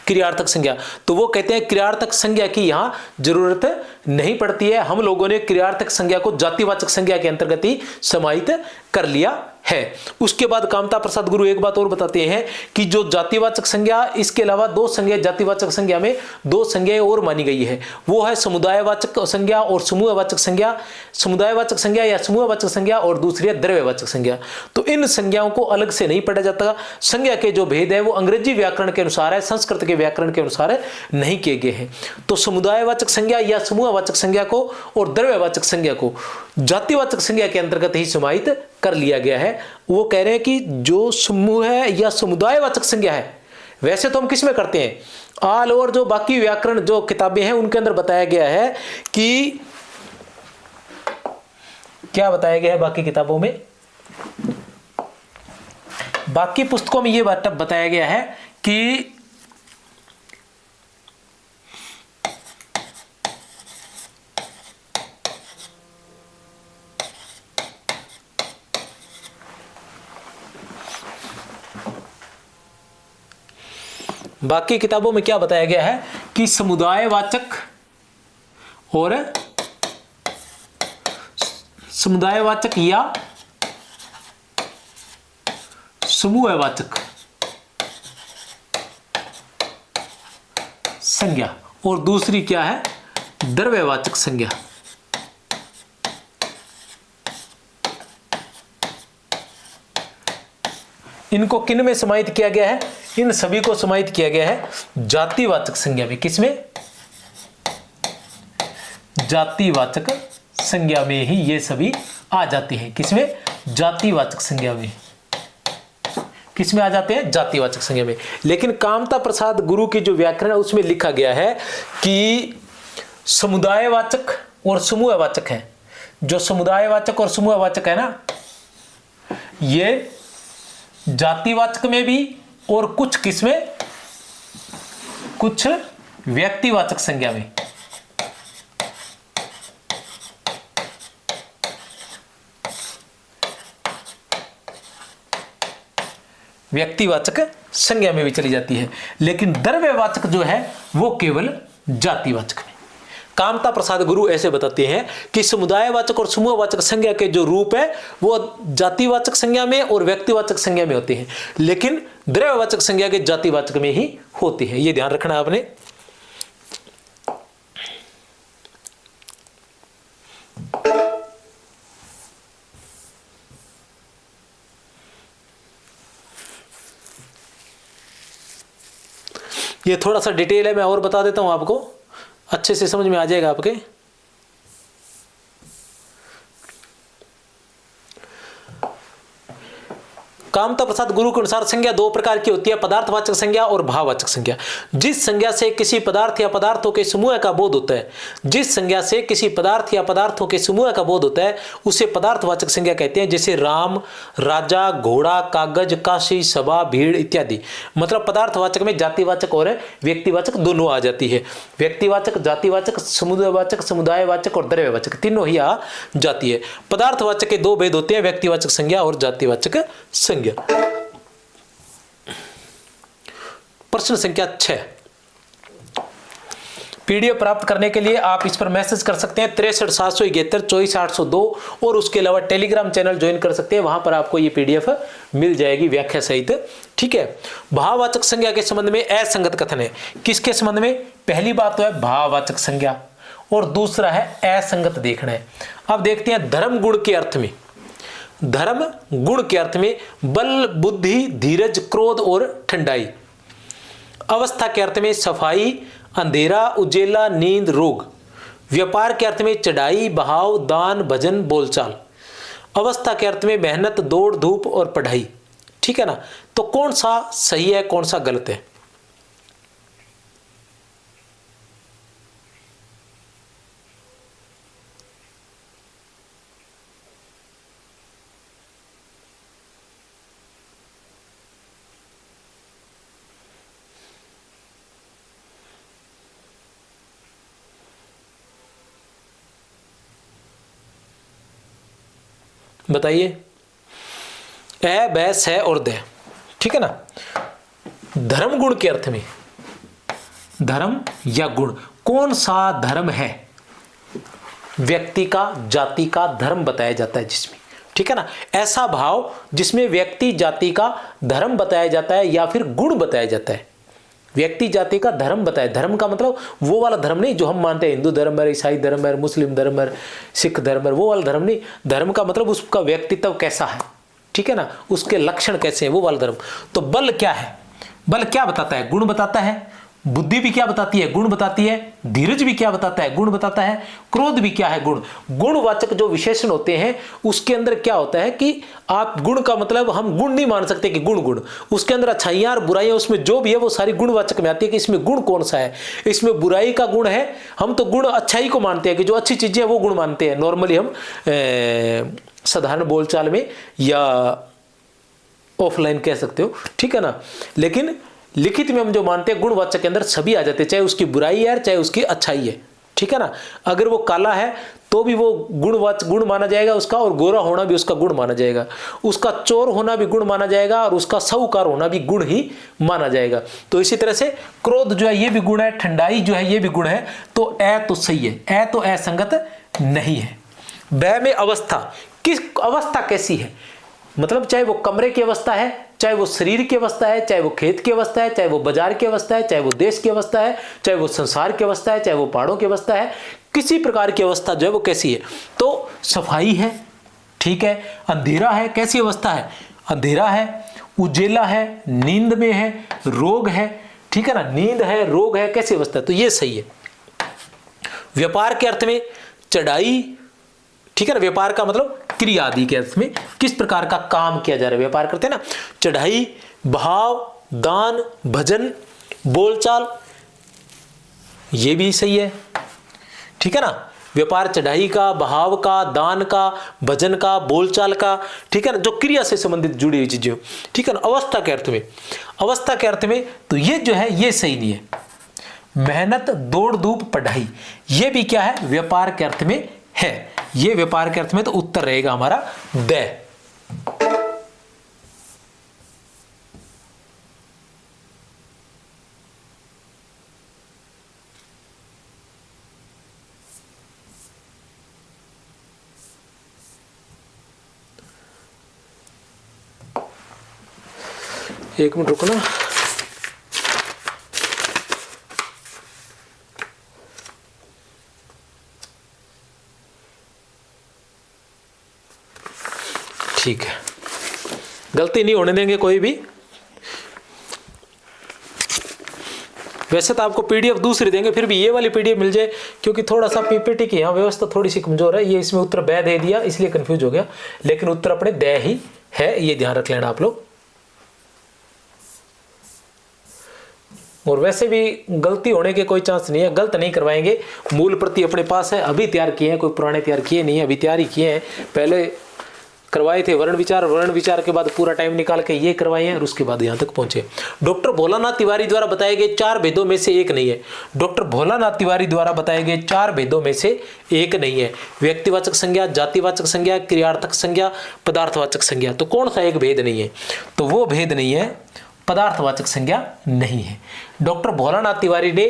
क्रियार्थक संज्ञा। तो वो कहते हैं क्रियार्थक संज्ञा की यहां जरूरत नहीं पड़ती है, हम लोगों ने क्रियार्थक संज्ञा को जातिवाचक संज्ञा के अंतर्गत ही समाहित कर लिया है। उसके बाद कामता प्रसाद गुरु एक बात और बताते हैं कि जो जातिवाचक संज्ञा, इसके अलावा दो संज्ञा, जातिवाचक संज्ञा में दो संज्ञाएं और मानी गई है, वो है समुदायवाचक संज्ञा और समूहवाचक संज्ञा। समुदायवाचक संज्ञा या समूहवाचक संज्ञा और दूसरी है द्रव्यवाचक संज्ञा। तो इन संज्ञाओं को अलग से नहीं पढ़ा जाता। संज्ञा के जो भेद है वो अंग्रेजी व्याकरण के अनुसार है, संस्कृत के व्याकरण के अनुसार नहीं किए गए हैं। तो समुदायवाचक संज्ञा या समूहवाचक संज्ञा को और द्रव्यवाचक संज्ञा को जातिवाचक संज्ञा के अंतर्गत ही समाहित कर लिया गया है। वो कह रहे हैं कि जो समूह है या समुदायवाचक संज्ञा है, वैसे तो हम किस में करते हैं, ऑल ओवर जो बाकी व्याकरण जो किताबें हैं उनके अंदर बताया गया है कि क्या बताया गया है, बाकी किताबों में, बाकी पुस्तकों में ये बात बताया गया है कि बाकी किताबों में क्या बताया गया है कि समुदायवाचक या समूहवाचक संज्ञा और दूसरी क्या है, द्रव्यवाचक संज्ञा। इनको किन में समाहित किया गया है, इन सभी को समाहित किया गया है जातिवाचक संज्ञा में। किसमें, जातिवाचक संज्ञा में ही ये सभी आ जाते हैं। किसमें, जातिवाचक संज्ञा में। किसमें आ जाते हैं, जातिवाचक संज्ञा में। लेकिन कामता प्रसाद गुरु की जो व्याकरण है उसमें लिखा गया है कि समुदायवाचक और समूहवाचक है, जो समुदायवाचक और समूहवाचक है ना, ये जातिवाचक में भी और कुछ किसमें, कुछ व्यक्तिवाचक संज्ञा में। व्यक्तिवाचक संज्ञा में भी चली जाती है, लेकिन द्रव्यवाचक जो है वो केवल जातिवाचक में। कामता प्रसाद गुरु ऐसे बताते हैं कि समुदायवाचक और समूहवाचक संज्ञा के जो रूप है वो जातिवाचक संज्ञा में और व्यक्तिवाचक संज्ञा में होते हैं, लेकिन द्रव्यवाचक संज्ञा के जातिवाचक में ही होते हैं। ये ध्यान रखना आपने। ये थोड़ा सा डिटेल है, मैं और बता देता हूं आपको, अच्छे से समझ में आ जाएगा आपके। कामता प्रसाद गुरु के अनुसार संज्ञा दो प्रकार की होती है, पदार्थवाचक संज्ञा और भाववाचक संज्ञा। जिस संज्ञा से किसी पदार्थ या पदार्थों के समूह का बोध होता है, जिस संज्ञा से किसी पदार्थ या पदार्थों के समूह का बोध होता है उसे पदार्थवाचक संज्ञा कहते हैं। जैसे राम, राजा, घोड़ा, कागज, काशी, सभा, भीड़ इत्यादि। मतलब पदार्थवाचक में जातिवाचक और व्यक्तिवाचक दोनों आ जाती है। व्यक्तिवाचक, जातिवाचक, समुदायवाचक, समुदायवाचक और द्रव्यवाचक तीनों ही आ जाती है। पदार्थवाचक के दो भेद होते हैं, व्यक्तिवाचक संज्ञा और जातिवाचक संज्ञा। प्रश्न संख्या 6। पीडीएफ प्राप्त करने के लिए आप इस पर मैसेज कर सकते हैं 63,771,24,802 और उसके अलावा टेलीग्राम चैनल ज्वाइन कर सकते हैं, वहां पर आपको ये पीडीएफ मिल जाएगी व्याख्या सहित। ठीक है। भाववाचक संज्ञा के संबंध में असंगत कथन है। किसके संबंध में? पहली बात तो है भाववाचक संज्ञा और दूसरा है असंगत देखना है। अब देखते हैं धर्म गुण के अर्थ में। धर्म गुण के अर्थ में बल, बुद्धि, धीरज, क्रोध और ठंडाई। अवस्था के अर्थ में सफाई, अंधेरा, उजेला, नींद, रोग। व्यापार के अर्थ में चढ़ाई, बहाव, दान, भजन, बोलचाल। अवस्था के अर्थ में मेहनत, दौड़ धूप और पढ़ाई। ठीक है ना। तो कौन सा सही है, कौन सा गलत है? बताइए। ए, बै, से और दे। ठीक है ना। धर्म गुण के अर्थ में धर्म या गुण, कौन सा धर्म है, व्यक्ति का, जाति का धर्म बताया जाता है जिसमें, ठीक है ना, ऐसा भाव जिसमें व्यक्ति जाति का धर्म बताया जाता है या फिर गुण बताया जाता है। व्यक्ति जाति का धर्म बताया, धर्म का मतलब वो वाला धर्म नहीं जो हम मानते हैं, हिंदू धर्म है, ईसाई धर्म है, मुस्लिम धर्म है, सिख धर्म है, वो वाला धर्म नहीं। धर्म का मतलब उसका व्यक्तित्व कैसा है, ठीक है ना, उसके लक्षण कैसे हैं, वो वाला धर्म। तो बल क्या है, बल क्या बताता है, गुण बताता है। बुद्धि भी क्या बताती है, गुण बताती है। धीरज भी क्या बताता है, गुण बताता है। क्रोध भी क्या है, गुण। गुणवाचक जो विशेषण होते हैं उसके अंदर क्या होता है कि आप गुण का मतलब हम गुण नहीं मान सकते कि गुण गुण, उसके अंदर अच्छाइयां और बुराइयां उसमें जो भी है वो सारी गुणवाचक में आती है कि इसमें गुण कौन सा है, इसमें बुराई का गुण है। हम तो गुण अच्छाई को मानते हैं कि जो अच्छी चीजें हैं वो गुण मानते हैं नॉर्मली हम साधारण बोलचाल में या ऑफलाइन कह सकते हो, ठीक है ना। लेकिन लिखित में हम जो मानते हैं गुणवाचक के अंदर सभी आ जाते हैं, चाहे उसकी बुराई है चाहे उसकी अच्छाई है, ठीक है ना। अगर वो काला है तो भी वो गुण माना जाएगा उसका, और गोरा होना भी उसका गुण माना जाएगा, उसका चोर होना भी गुण माना जाएगा, और उसका साहूकार होना भी गुण ही माना जाएगा। तो इसी तरह से क्रोध जो है ये भी गुण है, ठंडाई जो है ये भी गुण है। तो ए तो सही है, ए तो असंगत नहीं है। ब में अवस्था, किस अवस्था कैसी है, मतलब चाहे वो कमरे की अवस्था है, चाहे वो शरीर की अवस्था है, चाहे वो खेत की अवस्था है, चाहे वो बाजार की अवस्था है, चाहे वो देश की अवस्था है, चाहे वो संसार की अवस्था है, चाहे वो पहाड़ों की अवस्था है, किसी प्रकार की अवस्था जो है वो कैसी है। तो सफाई है, ठीक है, अंधेरा है, कैसी अवस्था है, अंधेरा है, उजेला है, नींद में है, रोग है, ठीक है ना, नींद है, रोग है, कैसी अवस्था है, तो ये सही है। व्यापार के अर्थ में चढ़ाई, ठीक है ना, व्यापार का मतलब क्रिया आदि के अर्थ में किस प्रकार का काम किया जा रहा है, व्यापार करते हैं ना, चढ़ाई, भाव, दान, भजन, बोलचाल, ये भी सही है, ठीक है ना। व्यापार चढ़ाई का, भाव का, दान का, भजन का, बोलचाल का, ठीक है ना, जो क्रिया से संबंधित जुड़ी हुई चीजें, ठीक है ना। अवस्था के अर्थ में, अवस्था के अर्थ में तो ये जो है ये सही नहीं है। मेहनत, दौड़ धूप, पढ़ाई, ये भी क्या है, व्यापार के अर्थ में है, ये व्यापार के अर्थ में, तो उत्तर रहेगा हमारा द। एक मिनट रुको ना, ठीक है, गलती नहीं होने देंगे कोई भी। वैसे तो आपको पीडीएफ दूसरी देंगे, फिर भी ये वाली पीडीएफ मिल जाए, क्योंकि थोड़ा सा पीपीटी की यहाँ व्यवस्था थोड़ी सी कमजोर है। ये इसमें उत्तर ब दे दिया इसलिए कंफ्यूज हो गया, लेकिन उत्तर अपने द ही है, ये ध्यान रख लेना आप लोग। और वैसे भी गलती होने के कोई चांस नहीं है, गलत नहीं करवाएंगे। मूल प्रति अपने पास है, अभी तैयार किए हैं, कोई पुराने तैयार किए नहीं है, अभी तैयार ही किए हैं। पहले करवाए थे वर्ण विचार, वर्ण विचार के बाद पूरा टाइम निकाल के ये करवाए हैं, और उसके बाद यहाँ तक पहुंचे। डॉक्टर भोलानाथ तिवारी द्वारा बताए गए 4 भेदों में से एक नहीं है। डॉक्टर भोलानाथ तिवारी द्वारा बताए गए 4 भेदों में से एक नहीं है। व्यक्तिवाचक संज्ञा, जातिवाचक संज्ञा, क्रियार्थक संज्ञा, पदार्थवाचक संज्ञा। तो कौन सा एक भेद नहीं है, तो वो भेद नहीं है, पदार्थवाचक संज्ञा नहीं है। डॉक्टर भोलानाथ तिवारी ने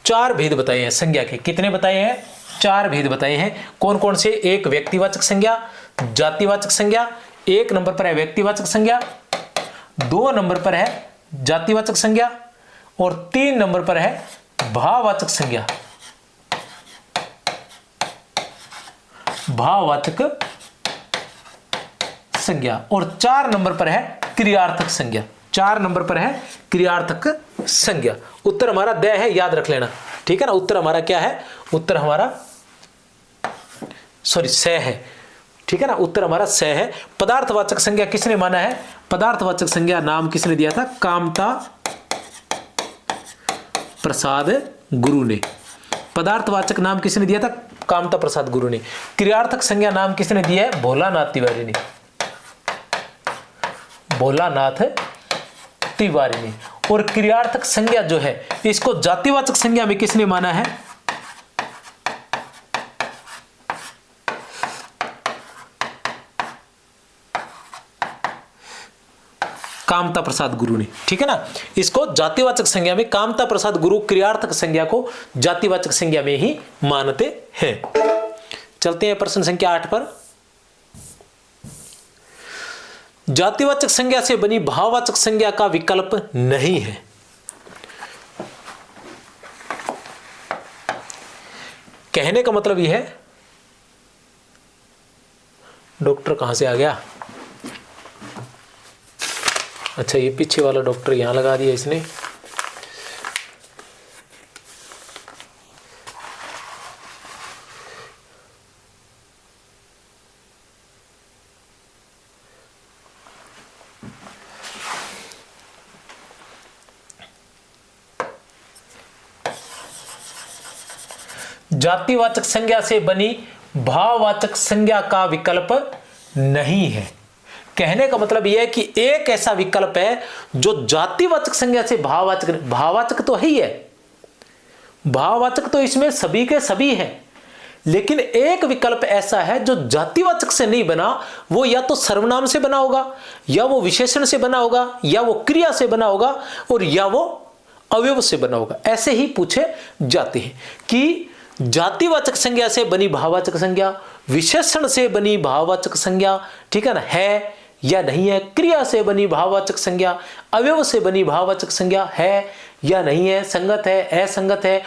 4 भेद बताए हैं संज्ञा के। कितने बताए हैं, 4 भेद बताए हैं। कौन कौन से, एक व्यक्तिवाचक संज्ञा, जातिवाचक संज्ञा, 1 नंबर पर है व्यक्तिवाचक संज्ञा, 2 नंबर पर है जातिवाचक संज्ञा, और 3 नंबर पर है भाववाचक संज्ञा, भाववाचक संज्ञा, और 4 नंबर पर है क्रियार्थक संज्ञा। 4 नंबर पर है क्रियार्थक संज्ञा। उत्तर हमारा द है, याद रख लेना, ठीक है ना। उत्तर हमारा क्या है, उत्तर हमारा स है, ठीक है ना। उत्तर हमारा स है। पदार्थवाचक संज्ञा किसने माना है, पदार्थवाचक संज्ञा नाम किसने दिया था, कामता प्रसाद गुरु ने। पदार्थवाचक नाम किसने दिया था, कामता प्रसाद गुरु ने। क्रियार्थक संज्ञा नाम किसने दिया है, भोलानाथ तिवारी ने, भोलानाथ तिवारी ने। और क्रियार्थक संज्ञा जो है इसको जातिवाचक संज्ञा में किसने माना है, कामता प्रसाद गुरु ने, ठीक है ना। इसको जातिवाचक संज्ञा में कामता प्रसाद गुरु क्रियार्थक संज्ञा को जातिवाचक संज्ञा में ही मानते हैं। चलते हैं प्रश्न संख्या 8 पर। जातिवाचक संज्ञा से बनी भाववाचक संज्ञा का विकल्प नहीं है। कहने का मतलब यह है, डॉक्टर कहां से आ गया? अच्छा, ये पीछे वाला डॉक्टर यहां लगा दिया इसने। जातिवाचक संज्ञा से बनी भाववाचक संज्ञा का विकल्प नहीं है। कहने का मतलब यह है कि एक ऐसा विकल्प है जो जातिवाचक संज्ञा से भाववाचक तो है ही है, भाववाचक तो इसमें सभी के सभी है, लेकिन एक विकल्प ऐसा है जो जातिवाचक से नहीं बना। वो या तो सर्वनाम से बना होगा, या वो विशेषण से बना होगा, या वो क्रिया से बना होगा, और या वो अवयव से बना होगा। ऐसे ही पूछे जाते हैं कि जातिवाचक संज्ञा से बनी भाववाचक संज्ञा, विशेषण से बनी भाववाचक संज्ञा, ठीक है ना, है या नहीं है, क्रिया से बनी भाववाचक संज्ञा, अवयव से बनी भाववाचक संज्ञा है या नहीं है, संगत है, असंगत है,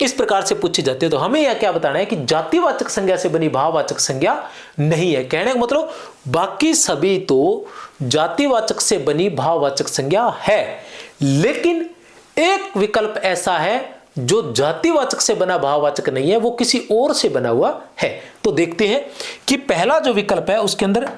इस प्रकार से पूछे जाते हैं। तो हमें यह क्या बताना है कि जातिवाचक संज्ञा से बनी भाववाचक संज्ञा नहीं है। कहने का मतलब बाकी सभी तो जातिवाचक से बनी भाववाचक संज्ञा है, लेकिन एक विकल्प ऐसा है जो जातिवाचक से बना भाववाचक नहीं है, वो किसी और से बना हुआ है। तो देखते हैं कि पहला जो विकल्प है उसके अंदर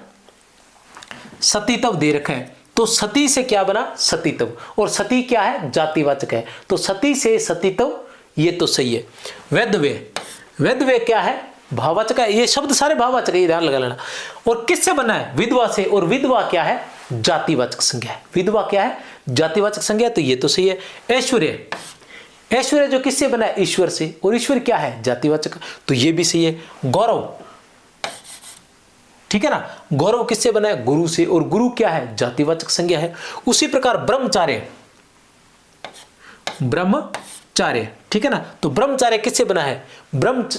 सतीतव दे रखा है। तो सती से क्या बना? सतीतव। और सती क्या है? जातिवाचक है। तो सती से सतीतव, ये तो सही है। वैधव्य, वैधव्य क्या है? भाववाचक है। ये शब्द सारे भाववाचक है, ध्यान लगा लेना। और किससे बना है? विधवा से। और विधवा क्या है? जातिवाचक संज्ञा है। विधवा क्या है? जातिवाचक संज्ञा। तो ये तो सही है। ऐश्वर्य, ऐश्वर्य जो किससे बना है? ईश्वर से। और ईश्वर क्या है? जातिवाचक। तो ये भी सही है। गौरव, ठीक है ना, गौरव किससे बना है? गुरु से। और गुरु क्या है? जातिवाचक संज्ञा है। उसी प्रकार ब्रह्मचार्य, ब्रह्मचार्य, ठीक है ना। तो ब्रह्मचार्य किससे बना है? ब्रह्म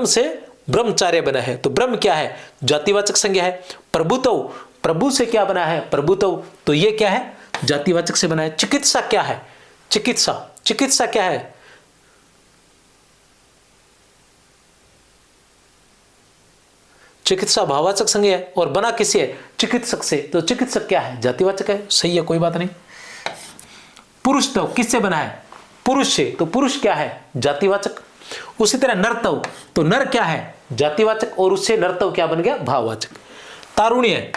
से ब्रह्मचार्य बना है। तो ब्रह्म क्या है? जातिवाचक संज्ञा है। प्रभुत्व, प्रभु से क्या बना है? प्रभुत्व। तो ये क्या है? जातिवाचक से बना है। चिकित्सा क्या है? चिकित्सा, चिकित्सा क्या है? चिकित्सा भाववाचक संज्ञा है। और बना किससे है? चिकित्सक से। तो चिकित्सक क्या है? जातिवाचक है। सही है, कोई बात नहीं। पुरुषत्व किससे बना है? पुरुष से। तो पुरुष क्या है? जातिवाचक। उसी तरह नर्तव, तो नर क्या है? जातिवाचक। और उससे नर्तव क्या बन गया? भाववाचक। तारुण्य,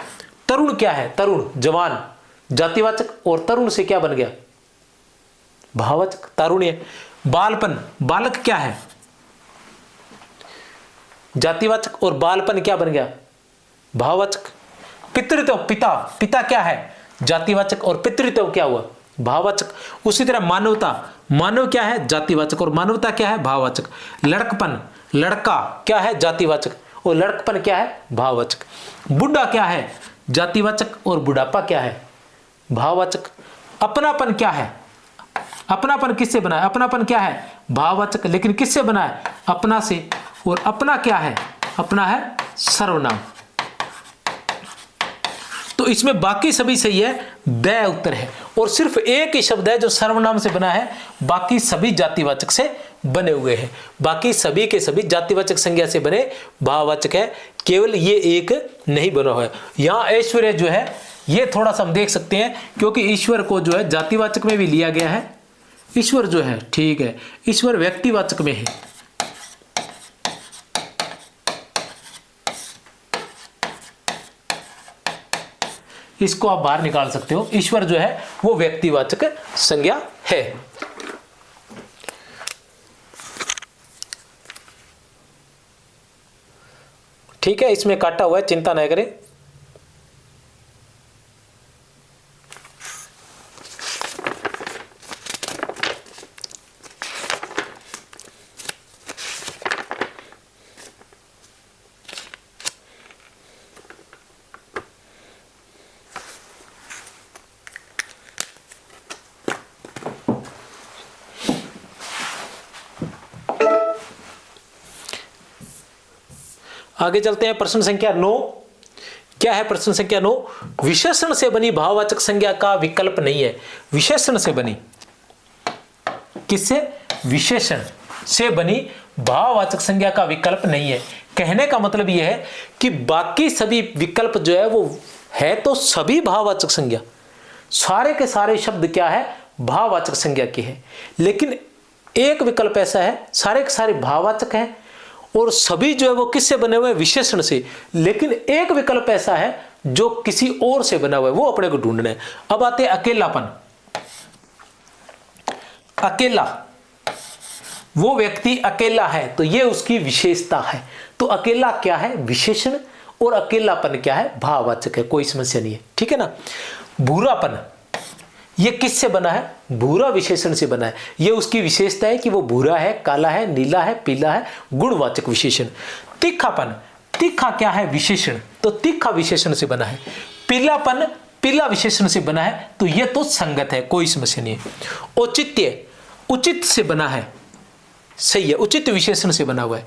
तरुण क्या है? तरुण, जवान, जातिवाचक। और तरुण से क्या बन गया? भाववाचक, तारुण्य। बालपन, बालक क्या है? जातिवाचक। और बालपन क्या बन गया? भाववाचक। पितृत्व, पिता, पिता क्या है? जातिवाचक। और पितृत्व क्या हुआ? भाववाचक। उसी तरह मानवता, मानव क्या है? जातिवाचक। और मानवता क्या है? भाववाचक। लड़कपन, लड़का क्या है? जातिवाचक। और लड़कपन क्या है? भाववाचक। बुढ़ा क्या है? जातिवाचक। और बुढ़ापा क्या है? भाववाचक। अपनापन क्या है? अपनापन किससे बना है? अपनापन क्या है? भाववाचक। लेकिन किससे बना है? अपना से। और अपना क्या है? अपना है सर्वनाम। तो इसमें बाकी सभी सही है, द उत्तर है। और सिर्फ एक ही शब्द है जो सर्वनाम से बना है, बाकी सभी जातिवाचक से बने हुए हैं। बाकी सभी के सभी जातिवाचक संज्ञा से बने भाववाचक है, केवल ये एक नहीं बना हुआ है। यहाँ ऐश्वर्य जो है ये थोड़ा सा हम देख सकते हैं, क्योंकि ईश्वर को जो है जातिवाचक में भी लिया गया है। ईश्वर जो है, ठीक है, ईश्वर व्यक्तिवाचक में है। इसको आप बाहर निकाल सकते हो। ईश्वर जो है वो व्यक्तिवाचक संज्ञा है। ठीक है, इसमें काटा हुआ है, चिंता न करें। आगे चलते हैं प्रश्न संख्या 9। क्या है प्रश्न संख्या 9? विशेषण से बनी भाववाचक संज्ञा का विकल्प नहीं है। विशेषण से बनी, किससे? विशेषण से बनी भाववाचक संज्ञा का विकल्प नहीं है। कहने का मतलब यह है कि बाकी सभी विकल्प जो है वो है तो सभी भाववाचक संज्ञा, सारे के सारे शब्द क्या है? भाववाचक संज्ञा के हैं। लेकिन एक विकल्प ऐसा है, सारे के सारे भाववाचक हैं और सभी जो है वो किससे बने हुए हैं? विशेषण से। लेकिन एक विकल्प ऐसा है जो किसी और से बना हुआ है, वो अपने को ढूंढना है। अब आते हैं अकेलापन। अकेला, वो व्यक्ति अकेला है तो ये उसकी विशेषता है। तो अकेला क्या है? विशेषण, और अकेलापन क्या है? भाववाचक है। कोई समस्या नहीं है, ठीक है ना। भूरापन, ये किससे बना है? भूरा विशेषण से बना है। ये उसकी विशेषता है कि वो भूरा है, काला है, नीला है, पीला है, गुणवाचक विशेषण। तीखापन, तीखा क्या है? विशेषण, तो तीखा विशेषण से बना है। पीलापन, पीला विशेषण से बना है, तो ये तो संगत है, कोई समस्या नहीं है। औचित्य, उचित से बना है, सही है, उचित विशेषण से बना हुआ है।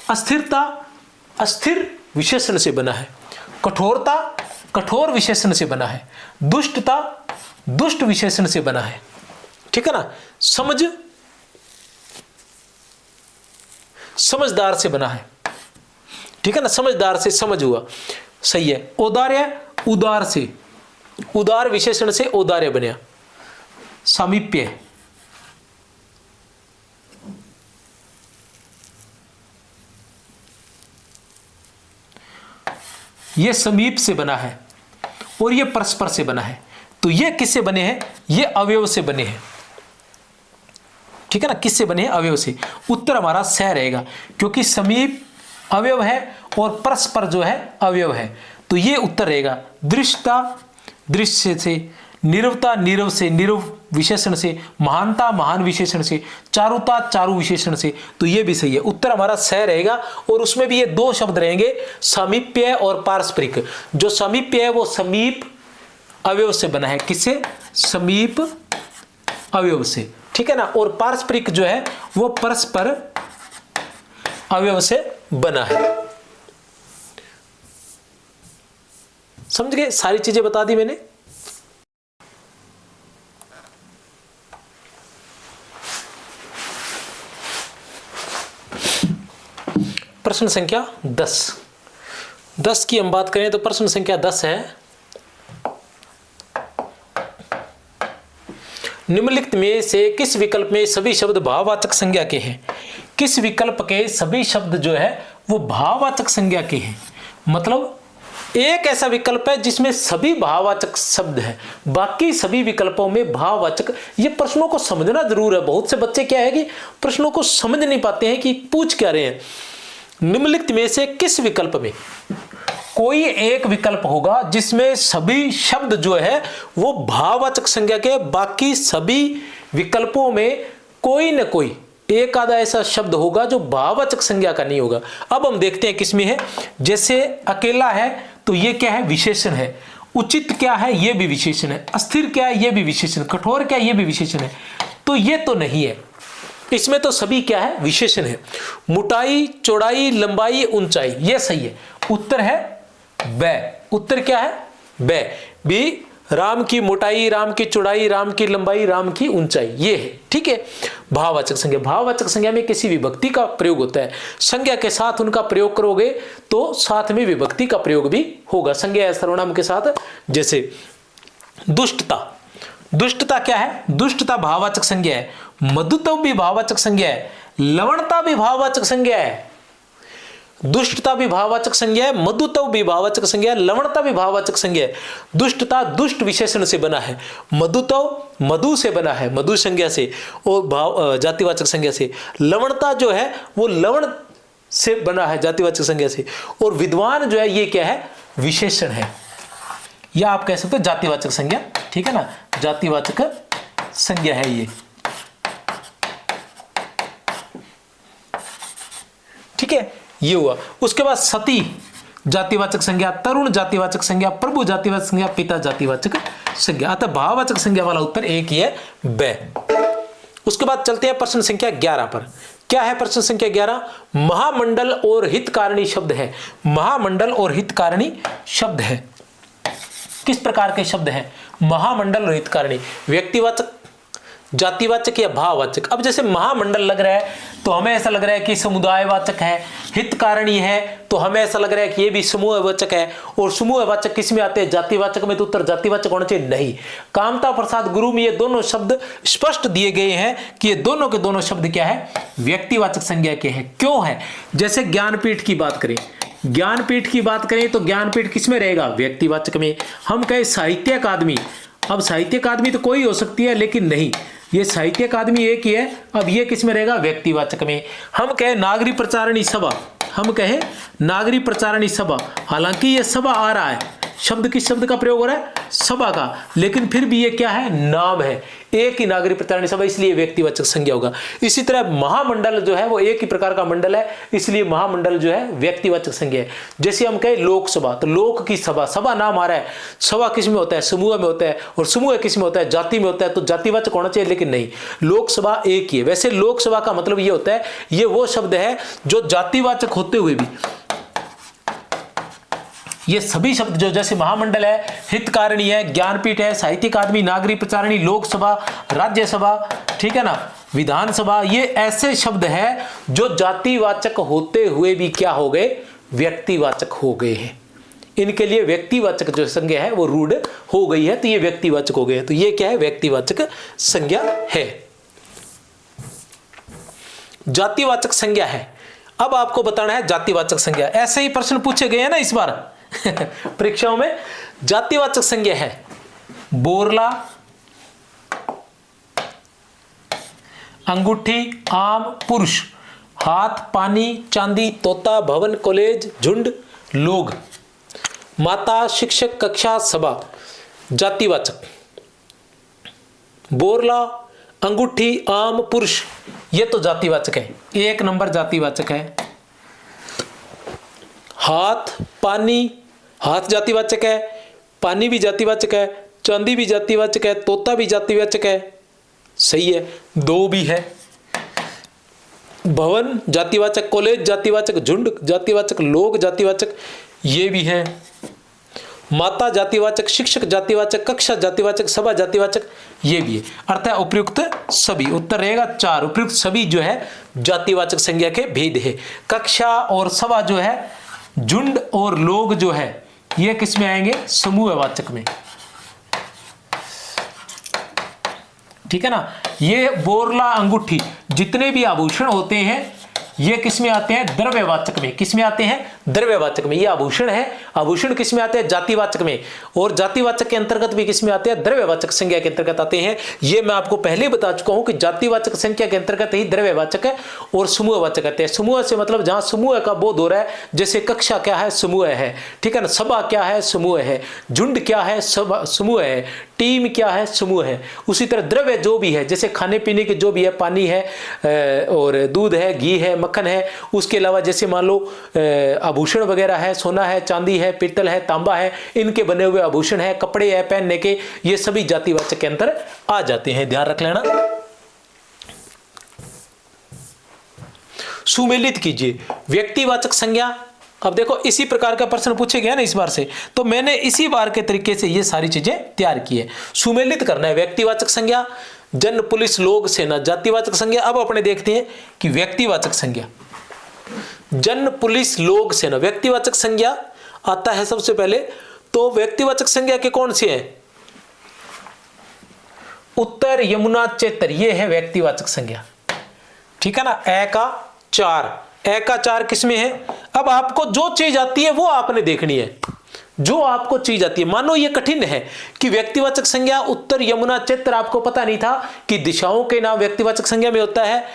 अस्थिरता, अस्थिर विशेषण से बना है। कठोरता, कठोर विशेषण से बना है। दुष्टता, दुष्ट विशेषण से बना है, ठीक है ना। समझ, समझदार से बना है, ठीक है ना। समझदार से समझ हुआ, सही है। औदार्य, उदार से, उदार विशेषण से औदार्य बना। सामीप्य, ये समीप से बना है और ये परस्पर से बना है। तो ये किससे बने हैं? ये अवयव से बने हैं, ठीक है ना। किससे बने हैं? अवयव से। उत्तर हमारा सह रहेगा, क्योंकि समीप अवयव है और परस्पर जो है अवयव है, तो ये उत्तर रहेगा। दृश्यता, दृश्य से। नीरवता, नीरव से, नीरव विशेषण से। महानता, महान विशेषण से। चारुता, चारु विशेषण से, तो ये भी सही है। उत्तर हमारा सह रहेगा। और उसमें भी ये दो शब्द रहेंगे, समीप्य और पारस्परिक। जो समीप्य है वो समीप अवयव से बना है, किससे? समीप अवयव से, ठीक है ना। और पारस्परिक जो है वो परस्पर अवयव से बना है। समझ गए? सारी चीजें बता दी मैंने। प्रश्न संख्या 10 की हम बात करें तो प्रश्न संख्या 10 है, निम्नलिखित में से किस विकल्प में सभी शब्द भाववाचक संज्ञा के हैं? किस विकल्प के सभी शब्द जो है वो भाववाचक संज्ञा के हैं? मतलब एक ऐसा विकल्प है जिसमें सभी भाववाचक शब्द हैं, बाकी सभी विकल्पों में भाववाचक। ये प्रश्नों को समझना जरूर है। बहुत से बच्चे क्या है कि प्रश्नों को समझ नहीं पाते हैं कि पूछ क्या रहे हैं। निम्नलिखित में से किस विकल्प में कोई एक विकल्प होगा जिसमें सभी शब्द जो है वो भाववाचक संज्ञा के, बाकी सभी विकल्पों में कोई न कोई एक आधा ऐसा शब्द होगा जो भाववाचक संज्ञा का नहीं होगा। अब हम देखते हैं किसमें है। जैसे अकेला है तो ये क्या है? विशेषण है। उचित क्या है? ये भी विशेषण है। अस्थिर क्या है? ये भी विशेषण। कठोर क्या है? ये भी विशेषण है। तो ये तो नहीं है, इसमें तो सभी क्या है? विशेषण है। मोटाई, चौड़ाई, लंबाई, ऊंचाई, ये सही है। उत्तर है ब। उत्तर क्या है? ब। भी राम की मोटाई, राम की चौड़ाई, राम की लंबाई, राम की ऊंचाई, ये है, ठीक है। भाववाचक संज्ञा, भाववाचक संज्ञा में किसी विभक्ति का प्रयोग होता है। संज्ञा के साथ उनका प्रयोग करोगे तो साथ में विभक्ति का प्रयोग भी होगा, संज्ञा या सर्वनाम के साथ। जैसे दुष्टता, दुष्टता क्या है? दुष्टता भाववाचक संज्ञा है। मधुत्व भी भाववाचक संज्ञा है। लवणता भी भाववाचक संज्ञा है। दुष्टता भी भाववाचक संज्ञा है, मधुत्व भी भाववाचक संज्ञा है, लवणता भी भाववाचक संज्ञा है। दुष्टता दुष्ट विशेषण से बना है। मधुत्व मधु से बना है, मधु संज्ञा से, और भाव जातिवाचक संज्ञा से। लवणता जो है वो लवण से बना है, जातिवाचक संज्ञा से। और विद्वान जो है ये क्या है? विशेषण है, या आप कह सकते हो जातिवाचक संज्ञा, ठीक है ना। जातिवाचक संज्ञा है ये, ठीक है। ये हुआ। उसके बाद सती जातिवाचक संज्ञा, तरुण जातिवाचक संज्ञा, प्रभु जातिवाचक संज्ञा, पिता जातिवाचक संज्ञा। अतः भाववाचक संज्ञा वाला उत्तर एक ही है, ब। उसके बाद चलते हैं प्रश्न संख्या 11 पर। क्या है प्रश्न संख्या 11? महामंडल और हितकारिणी शब्द है। महामंडल और हितकारिणी शब्द है। किस प्रकार के शब्द हैं महामंडल और हितकारिणी? व्यक्तिवाचक, जातिवाचक या भाववाचक? अब जैसे महामंडल लग रहा है तो हमें ऐसा लग रहा है कि समुदायवाचक है, हितकारिणी है तो हमें ऐसा लग रहा है कि ये भी समूहवाचक है। और समूहवाचक किस में आते हैं? जातिवाचक में। तो उत्तर जातिवाचक होना चाहिए। नहीं, कामता प्रसाद गुरु में ये दोनों शब्द स्पष्ट दिए गए हैं कि ये दोनों के दोनों शब्द क्या है? व्यक्तिवाचक संज्ञा के हैं। क्यों है? जैसे ज्ञानपीठ की बात करें, ज्ञानपीठ की बात करें तो ज्ञानपीठ किस में रहेगा? व्यक्तिवाचक में। हम कहें साहित्य अकादमी, अब साहित्य अकादमी तो कोई हो सकती है, लेकिन नहीं, ये साहित्य अकादमी एक ही है। अब ये किस में रहेगा? व्यक्तिवाचक में। हम कहें नागरिक प्रचारणी सभा, हम कहें नागरिक प्रचारणी सभा, हालांकि ये सभा आ रहा है, शब्द किस शब्द का प्रयोग हो रहा है? सभा का, लेकिन फिर भी ये क्या है? नाम है, एक ही नागरिक प्रचारणी सभा, इसलिए व्यक्तिवाचक संज्ञा होगा। इसी तरह महामंडल जो है वो एक ही प्रकार का मंडल है, इसलिए महामंडल जो है व्यक्तिवाचक संज्ञा है। जैसे हम कहें लोकसभा, तो लोक की सभा, सभा नाम आ रहा है, सभा किस में होता है? समूह में होता है। और समूह किस में होता है? जाति में होता है। तो जातिवाचक होना चाहिए, लेकिन नहीं, लोकसभा एक ही है। वैसे लोकसभा का मतलब ये होता है, ये वो शब्द है जो जातिवाचक होते हुए भी, ये सभी शब्द जो जैसे महामंडल है, हितकारिणी है, ज्ञानपीठ है, साहित्य अकादमी, नागरिक प्रचारणी, लोकसभा, राज्यसभा, ठीक है ना, विधानसभा, ये ऐसे शब्द हैं जो जातिवाचक होते हुए भी क्या हो गए? व्यक्तिवाचक हो गए हैं। इनके लिए व्यक्तिवाचक जो संज्ञा है वो रूढ़ हो गई है, तो ये व्यक्तिवाचक हो गए हैं। तो ये क्या है? व्यक्तिवाचक संज्ञा है। जातिवाचक संज्ञा है। अब आपको बताना है जातिवाचक संज्ञा। ऐसे ही प्रश्न पूछे गए हैं ना इस बार परीक्षाओं में। जातिवाचक संज्ञा है बोरला, अंगूठी, आम, पुरुष, हाथ, पानी, चांदी, तोता, भवन, कॉलेज, झुंड, लोग, माता, शिक्षक, कक्षा, सभा। जातिवाचक बोरला, अंगूठी, आम, पुरुष, ये तो जातिवाचक है, एक नंबर जातिवाचक है। हाथ, पानी, हाथ जातिवाचक है, पानी भी जातिवाचक है, चांदी भी जातिवाचक है, तोता भी जातिवाचक है, सही है, दो भी है। भवन जातिवाचक, कॉलेज जातिवाचक, झुंड जातिवाचक, लोग जातिवाचक, ये भी है। माता जातिवाचक, शिक्षक जातिवाचक, कक्षा जातिवाचक, सभा जातिवाचक, ये भी है। अर्थात उपयुक्त सभी, उत्तर रहेगा 4। उपयुक्त सभी जो है जातिवाचक संज्ञा के भेद है। कक्षा और सभा जो है, झुंड और लोग जो है, ये किस में आएंगे? समूहवाचक में, ठीक है ना। ये बोरला, अंगूठी, जितने भी आभूषण होते हैं ये किस में आते हैं? द्रव्यवाचक में। किस में आते हैं? द्रव्यवाचक में। ये आभूषण है, आभूषण किस में आते हैं? जातिवाचक में। और जातिवाचक के अंतर्गत भी किस में आते हैं? द्रव्यवाचक संज्ञा के अंतर्गत आते हैं। ये मैं आपको पहले बता चुका हूं कि जातिवाचक संज्ञा के अंतर्गत ही द्रव्यवाचक है और समूहवाचक आते हैं। समूह से मतलब जहां समूह का बोध हो रहा है, जैसे कक्षा क्या है? समूह है, ठीक है ना। सभा क्या है? समूह है। झुंड क्या है? समूह है। टीम क्या है? समूह है। उसी तरह द्रव्य जो भी है, जैसे खाने पीने के जो भी है, पानी है और दूध है, घी है, मक्खन है, उसके अलावा जैसे मान लो आभूषण वगैरह है, सोना है, चांदी है, पीतल है, तांबा है, इनके बने हुए आभूषण है, कपड़े है पहनने के, ये सभी जातिवाचक के अंतर आ जाते हैं, ध्यान रख लेना। सुमेलित कीजिए व्यक्तिवाचक संज्ञा। अब देखो इसी प्रकार का प्रश्न पूछे गया ना इस बार से, तो मैंने इसी बार के तरीके से ये सारी चीजें तैयार की है। सुमेलित करना है व्यक्तिवाचक संज्ञा, जन, पुलिस, लोग, सेना, जातिवाचक संज्ञा। अब अपने देखते हैं कि व्यक्तिवाचक संज्ञा, जन, पुलिस, लोग, सेना, व्यक्तिवाचक संज्ञा आता है सबसे पहले। तो व्यक्तिवाचक संज्ञा के कौन से हैं? उत्तर, यमुना, चेतर, ये है व्यक्तिवाचक संज्ञा, ठीक है ना। ए का 4, ए का 4 किसमें है? अब आपको जो चीज आती है वो आपने देखनी है, जो आपको चीज आती है। मानो ये कठिन है कि व्यक्तिवाचक संज्ञा उत्तर, यमुना, चेत्र, आपको पता नहीं था कि दिशाओं के नाम व्यक्तिवाचक संज्ञा में होता है।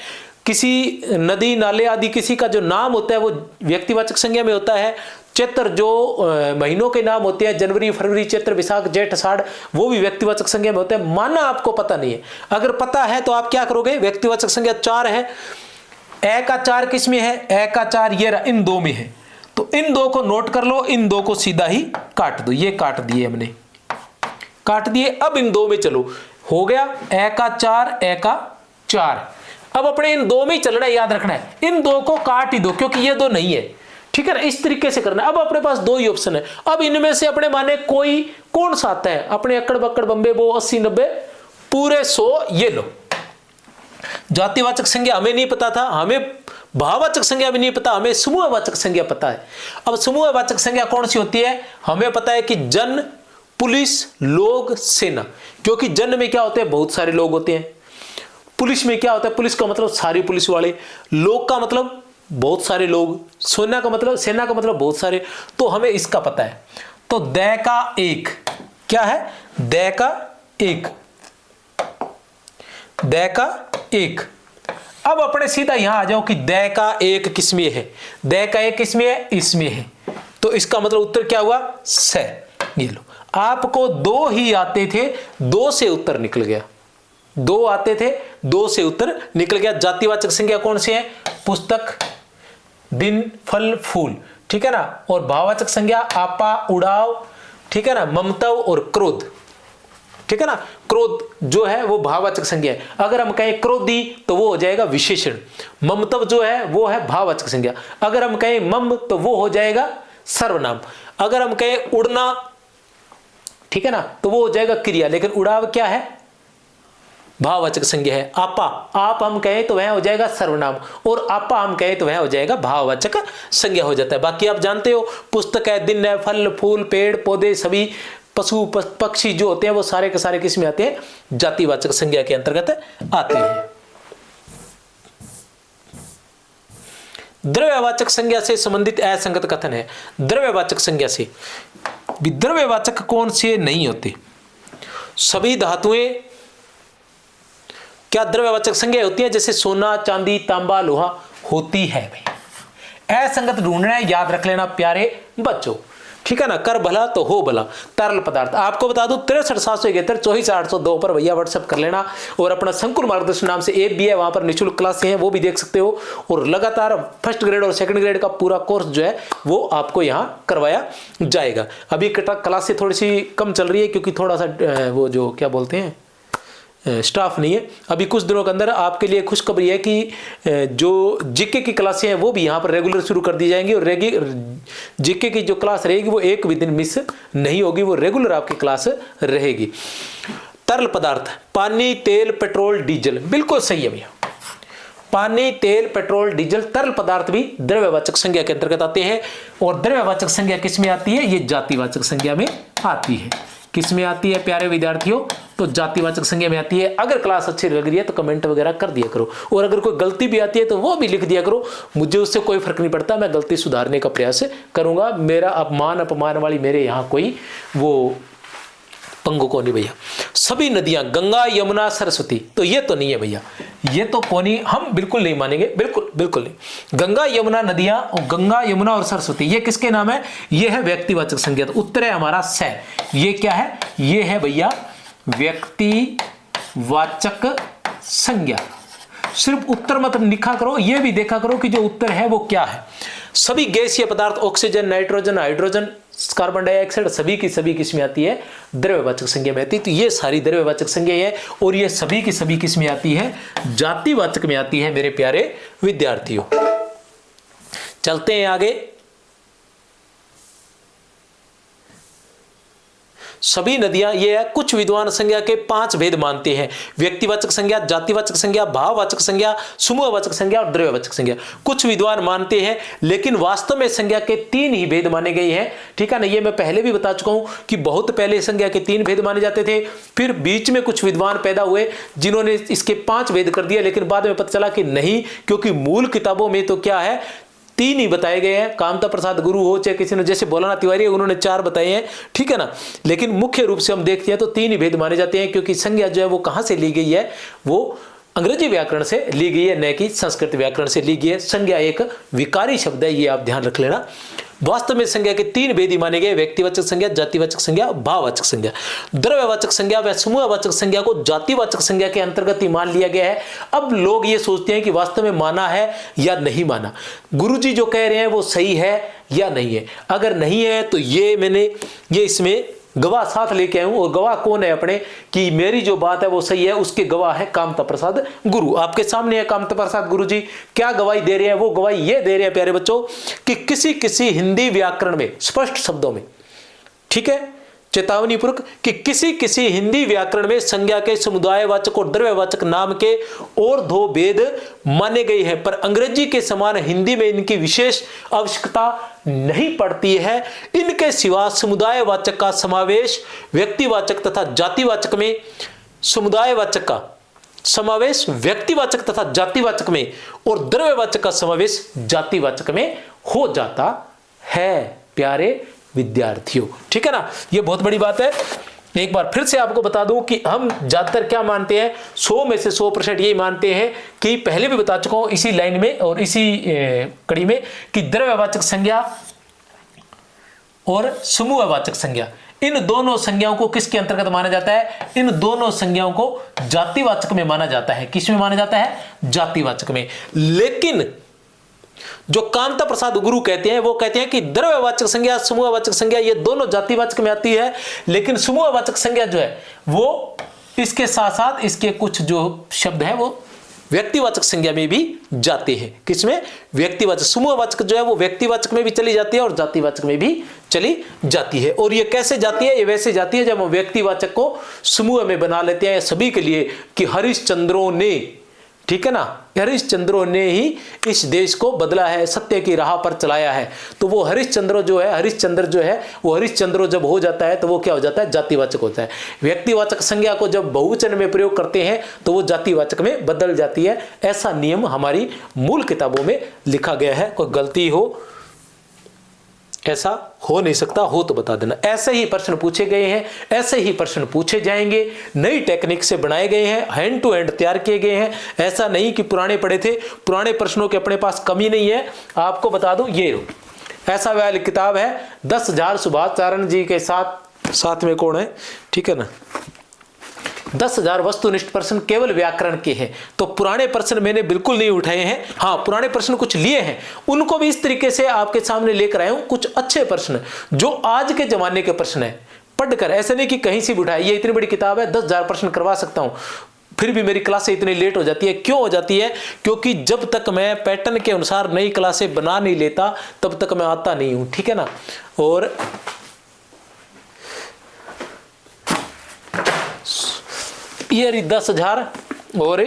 किसी नदी, नाले आदि किसी का जो नाम होता है वो व्यक्तिवाचक संज्ञा में होता है। चैत्र जो महीनों के नाम होते हैं, जनवरी, फरवरी, चैत्र, विशाख, जेठ, आषाढ़, वो भी व्यक्तिवाचक संज्ञा में होते हैं। माना आपको पता नहीं है, अगर पता है तो आप क्या करोगे? व्यक्तिवाचक संज्ञा 4 है। ए का 4 किस में है? ए का 4 ये इन दो में है, तो इन दो को नोट कर लो, इन दो को सीधा ही काट दो। ये काट दिए हमने, काट दिए। अब इन दो में चलो, हो गया ए का 4, ए का 4। अब अपने इन दो में ही चलना है, याद रखना है, इन दो को काट ही दो क्योंकि ये दो नहीं है, ठीक है ना, इस तरीके से करना है। अब अपने पास दो ही ऑप्शन है, अब इनमें से अपने माने कोई कौन सा आता है, अपने अक्कड़ बक्कड़ बम्बे वो 80 90 पूरे 100 ये लो। जातिवाचक संज्ञा हमें नहीं पता था, हमें भाववाचक संज्ञा भी नहीं पता, हमें समूहवाचक संज्ञा पता है। अब समूहवाचक संज्ञा कौन सी होती है, हमें पता है कि जन, पुलिस, लोग, सेना, क्योंकि जन में क्या होते हैं, बहुत सारे लोग होते हैं, पुलिस में क्या होता है, पुलिस का मतलब सारी पुलिस वाले, लोग का मतलब बहुत सारे लोग, सेना का मतलब बहुत सारे, तो हमें इसका पता है। तो दै का एक क्या है, दै का एक, दै का एक। अब अपने सीधा यहां आ जाओ कि दै का एक किसमें है, दै का एक किसमें है, इसमें है, तो इसका मतलब उत्तर क्या हुआ, स। ये लो, आपको दो ही आते थे, दो से उत्तर निकल गया, दो आते थे, दो से उत्तर निकल गया। जातिवाचक संज्ञा कौन सी है, पुस्तक, दिन, फल, फूल, ठीक है ना, और भाववाचक संज्ञा आपा, उड़ाव, ठीक है ना, ममत्व और क्रोध, ठीक है ना। क्रोध जो है वो भाववाचक संज्ञा है, अगर हम कहें क्रोधी तो वो हो जाएगा विशेषण, ममत्व जो है वो है भाववाचक संज्ञा, अगर हम कहें मम तो वो हो जाएगा सर्वनाम, अगर हम कहें उड़ना, ठीक है ना, तो वो हो जाएगा क्रिया, लेकिन उड़ाव क्या है, भाववाचक संज्ञा है। आपा, आप हम कहें तो वह हो जाएगा सर्वनाम, और आपा हम कहें तो वह हो जाएगा भाववाचक संज्ञा हो जाता है। बाकी आप जानते हो, पुस्तक है, दिन है, फल फूल पेड़ पौधे सभी पशु पक्षी जो होते हैं वो सारे के सारे किस में आते हैं, जातिवाचक संज्ञा के अंतर्गत आते हैं। द्रव्यवाचक संज्ञा से संबंधित असंगत कथन है, द्रव्यवाचक संज्ञा से, द्रव्यवाचक कौन से नहीं होते, सभी धातुएं क्या द्रव्यवाचक संज्ञा होती है, जैसे सोना चांदी तांबा लोहा होती है भाई। असंगत ढूंढना है, याद रख लेना प्यारे बच्चों, ठीक है ना, कर भला तो हो भला। तरल पदार्थ आपको बता दूं 63 771 24 पर भैया व्हाट्सएप कर लेना, और अपना संकुल मार्गदर्शन नाम से ऐप भी है, वहां पर निःशुल्क क्लासें हैं वो भी देख सकते हो, और लगातार फर्स्ट ग्रेड और सेकंड ग्रेड का पूरा कोर्स जो है वो आपको यहां करवाया जाएगा। अभी क्लासें थोड़ी सी कम चल रही है क्योंकि थोड़ा सा वो जो क्या बोलते हैं स्टाफ नहीं है। अभी कुछ दिनों के अंदर आपके लिए खुशखबरी है कि जो जीके की क्लासें हैं वो भी यहाँ पर रेगुलर शुरू कर दी जाएंगी, और जीके की जो क्लास रहेगी वो एक भी दिन मिस नहीं होगी, वो रेगुलर आपकी क्लास रहेगी। तरल पदार्थ पानी तेल पेट्रोल डीजल, बिल्कुल सही है भैया, पानी तेल पेट्रोल डीजल तरल पदार्थ भी द्रव्यवाचक संज्ञा के अंतर्गत आते हैं। और द्रव्यवाचक संज्ञा किस में आती है, ये जातिवाचक संज्ञा में आती है। किस में आती है प्यारे विद्यार्थियों, तो जातिवाचक संज्ञा में आती है। अगर क्लास अच्छी लग रही है तो कमेंट वगैरह कर दिया करो, और अगर कोई गलती भी आती है तो वो भी लिख दिया करो, मुझे उससे कोई फर्क नहीं पड़ता, मैं गलती सुधारने का प्रयास करूंगा। मेरा अपमान वाली मेरे यहाँ कोई वो पंगु को नहीं भैया। सभी नदियां गंगा यमुना सरस्वती, तो ये तो नहीं है भैया, ये तो कोनी हम बिल्कुल नहीं मानेंगे, बिल्कुल बिल्कुल नहीं। गंगा यमुना नदियां, और गंगा यमुना और सरस्वती ये किसके नाम है, ये है व्यक्तिवाचक संज्ञा। तो उत्तर है हमारा स। ये क्या है, ये है भैया व्यक्तिवाचक संज्ञा। सिर्फ उत्तर मत लिखा करो, ये भी देखा करो कि जो उत्तर है वो क्या है। सभी गैसीय पदार्थ oxygen nitrogen hydrogen carbon dioxide सभी की सभी किस में आती है, द्रव्यवाचक संज्ञा में आती है। तो ये सारी द्रव्यवाचक संज्ञा है, और ये सभी की सभी किस में आती है, जातिवाचक में आती है मेरे प्यारे विद्यार्थियों। चलते हैं आगे। सभी नदियां, ये है कुछ विद्वान संज्ञा के 5 भेद मानते हैं, व्यक्तिवाचक संज्ञा, जातिवाचक संज्ञा, भाववाचक संज्ञा, समूहवाचक संज्ञा और द्रव्यवाचक संज्ञा। कुछ विद्वान मानते हैं, लेकिन वास्तव में संज्ञा के 3 ही भेद माने गए हैं, ठीक है ना। ये मैं पहले भी बता चुका हूं कि बहुत पहले संज्ञा के 3 भेद माने जाते थे, फिर बीच में कुछ विद्वान पैदा हुए जिन्होंने इसके 5 भेद कर दिया, लेकिन बाद में पता चला कि नहीं, क्योंकि मूल किताबों में तो क्या है 3 ही बताए गए हैं। कामता प्रसाद गुरु हो चाहे किसी ने, जैसे भोलाना तिवारी उन्होंने 4 बताए हैं, ठीक है ना। लेकिन मुख्य रूप से हम देखते हैं तो 3 ही भेद माने जाते हैं, क्योंकि संज्ञा जो है वो कहां से ली गई है, वो अंग्रेजी व्याकरण से ली गई है, न कि संस्कृत व्याकरण से ली गई है। संज्ञा एक विकारी शब्द है, ये आप ध्यान रख लेना। वास्तव में संज्ञा के 3 भेद ही माने गए, व्यक्तिवाचक संज्ञा, जातिवाचक संज्ञा, भाववाचक संज्ञा। द्रव्यवाचक संज्ञा व समूहवाचक संज्ञा को जातिवाचक संज्ञा के अंतर्गत ही मान लिया गया है। अब लोग ये सोचते हैं कि वास्तव में माना है या नहीं माना, गुरुजी जो कह रहे हैं वो सही है या नहीं है। अगर नहीं है तो ये इसमें गवाह साथ लेके आऊं, और गवाह कौन है अपने कि मेरी जो बात है वो सही है, उसके गवाह है कामता प्रसाद गुरु। आपके सामने है कामता प्रसाद गुरु जी, क्या गवाही दे रहे हैं? वो गवाही ये दे रहे हैं प्यारे बच्चों कि किसी किसी हिंदी व्याकरण में स्पष्ट शब्दों में, ठीक है, चेतावनी पूर्वक कि किसी किसी हिंदी व्याकरण में संज्ञा के समुदायवाचक और द्रव्यवाचक नाम के और दो भेद माने गए हैं, पर अंग्रेजी के समान हिंदी में इनकी विशेष आवश्यकता नहीं पड़ती है। इनके सिवा समुदायवाचक का समावेश व्यक्तिवाचक तथा जातिवाचक में, समुदायवाचक का समावेश व्यक्तिवाचक तथा जातिवाचक में और द्रव्यवाचक का समावेश जातिवाचक में हो जाता है प्यारे विद्यार्थियों, ठीक है ना। ये बहुत बड़ी बात है। एक बार फिर से आपको बता दूं कि हम ज्यादातर क्या मानते हैं, 100 में से 100% यही मानते हैं कि पहले भी बता चुका हूं इसी लाइन में और इसी कड़ी में कि द्रव्यवाचक संज्ञा और समूहवाचक संज्ञा, इन दोनों संज्ञाओं को किसके अंतर्गत माना जाता है? इन दोनों संज्ञाओं को जातिवाचक में माना जाता है। किस में माना जाता है? जातिवाचक में। लेकिन जो कामता प्रसाद गुरु कहते हैं वो कहते हैं कि द्रव्यवाचक संज्ञा समूहवाचक संज्ञा ये दोनों जातिवाचक में आती है, लेकिन समूहवाचक संज्ञा जो है वो इसके साथ साथ इसके कुछ जो शब्द है वो व्यक्तिवाचक संज्ञा में भी जाते हैं। किसमें? व्यक्तिवाचक। समूहवाचक जो है वो व्यक्तिवाचक में भी चली जाती है और जातिवाचक में भी चली जाती है। और ये कैसे जाती है? ये वैसे जाती है जब हम व्यक्तिवाचक को समूह में बना लेते हैं सभी के लिए कि हरिश्चंद्रों ने, ठीक है ना, हरिश्चंद्रों ने ही इस देश को बदला है, सत्य की राह पर चलाया है। तो वो हरिश्चंद्र जो है, हरिश्चंद्र जो है वो हरिश्चंद्र जब हो जाता है तो वो क्या हो जाता है? जातिवाचक होता है। व्यक्तिवाचक संज्ञा को जब बहुवचन में प्रयोग करते हैं तो वो जातिवाचक में बदल जाती है। ऐसा नियम हमारी मूल किताबों में लिखा गया है। कोई गलती हो, ऐसा हो नहीं सकता, हो तो बता देना। ऐसे ही प्रश्न पूछे गए हैं, ऐसे ही प्रश्न पूछे जाएंगे। नई टेक्निक से बनाए गए हैं, हैंड टू हैंड तैयार किए गए हैं। ऐसा नहीं कि पुराने पढ़े थे, पुराने प्रश्नों के अपने पास कमी नहीं है। आपको बता दूं, ये ऐसा वाली किताब है 10,000 सुभाष चारण जी के साथ में कौन है, ठीक है ना, 10,000 वस्तुनिष्ठ प्रश्न केवल व्याकरण के हैं। तो पुराने प्रश्न मैंने बिल्कुल नहीं उठाए हैं। हाँ, पुराने प्रश्न कुछ लिए हैं, उनको भी इस तरीके से आपके सामने लेकर आया हूं। कुछ अच्छे प्रश्न जो आज के जमाने के प्रश्न है, पढ़कर, ऐसे नहीं कि कहीं से भी उठाए। ये इतनी बड़ी किताब है, 10,000 प्रश्न करवा सकता हूं, फिर भी मेरी क्लासें इतनी लेट हो जाती है। क्यों हो जाती है? क्योंकि जब तक मैं पैटर्न के अनुसार नई क्लासें बना नहीं लेता तब तक मैं आता नहीं हूं, ठीक है ना। और ये 10,000 और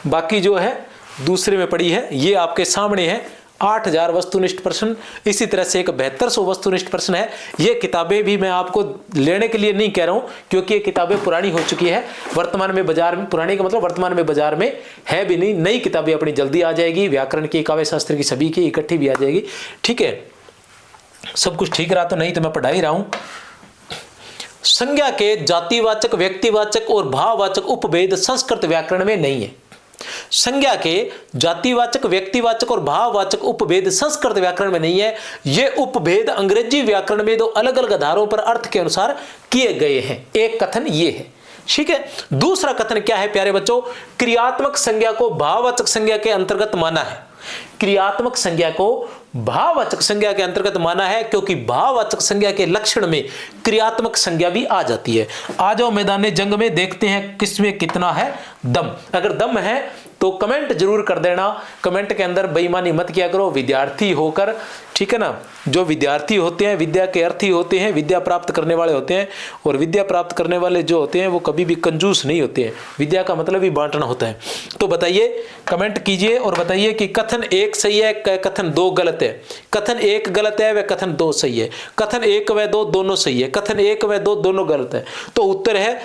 बाकी जो है दूसरे में पड़ी है, ये आपके सामने है 8,000 वस्तुनिष्ठ प्रश्न। इसी तरह से एक 7200 वस्तुनिष्ठ प्रश्न है। ये किताबें भी मैं आपको लेने के लिए नहीं कह रहा हूं क्योंकि ये किताबें पुरानी हो चुकी है, वर्तमान में बाजार में, पुरानी का मतलब वर्तमान में बाजार में है भी नहीं। नई किताबें अपनी जल्दी आ जाएगी, व्याकरण की, काव्य शास्त्र की, सभी की इकट्ठी भी आ जाएगी, ठीक है। सब कुछ ठीक रहा तो, नहीं तो मैं पढ़ा ही रहा हूं। संज्ञा के जातिवाचक, व्यक्तिवाचक और भाववाचक उपभेद संस्कृत व्याकरण में नहीं है। संज्ञा के जातिवाचक, व्यक्तिवाचक और भाववाचक उपभेद संस्कृत व्याकरण में नहीं है। ये उपभेद अंग्रेजी व्याकरण में दो अलग अलग आधारों पर अर्थ के अनुसार किए गए हैं। एक कथन ये है, ठीक है। दूसरा कथन क्या है प्यारे बच्चों? क्रियात्मक संज्ञा को भाववाचक संज्ञा के अंतर्गत माना है। क्रियात्मक संज्ञा को भाववाचक संज्ञा के अंतर्गत माना है क्योंकि भाववाचक संज्ञा के लक्षण में क्रियात्मक संज्ञा भी आ जाती है। आ जाओ मैदान जंग में, देखते हैं किसमें कितना है दम। अगर दम है तो कमेंट जरूर कर देना। कमेंट के अंदर बेईमानी मत किया करो, विद्यार्थी होकर, ठीक है ना। जो विद्यार्थी होते हैं विद्या के अर्थी होते हैं, विद्या प्राप्त करने वाले होते हैं, और विद्या प्राप्त करने वाले जो होते हैं वो कभी भी कंजूस नहीं होते हैं। विद्या का मतलब ही बांटना होता है। तो बताइए, कमेंट कीजिए और बताइए कि कथन 1 सही है, कथन 2 गलत है। कथन 1 गलत है व कथन 2 सही है। कथन 1 व 2 दोनों सही है। कथन 1 व 2 दोनों गलत है। तो उत्तर है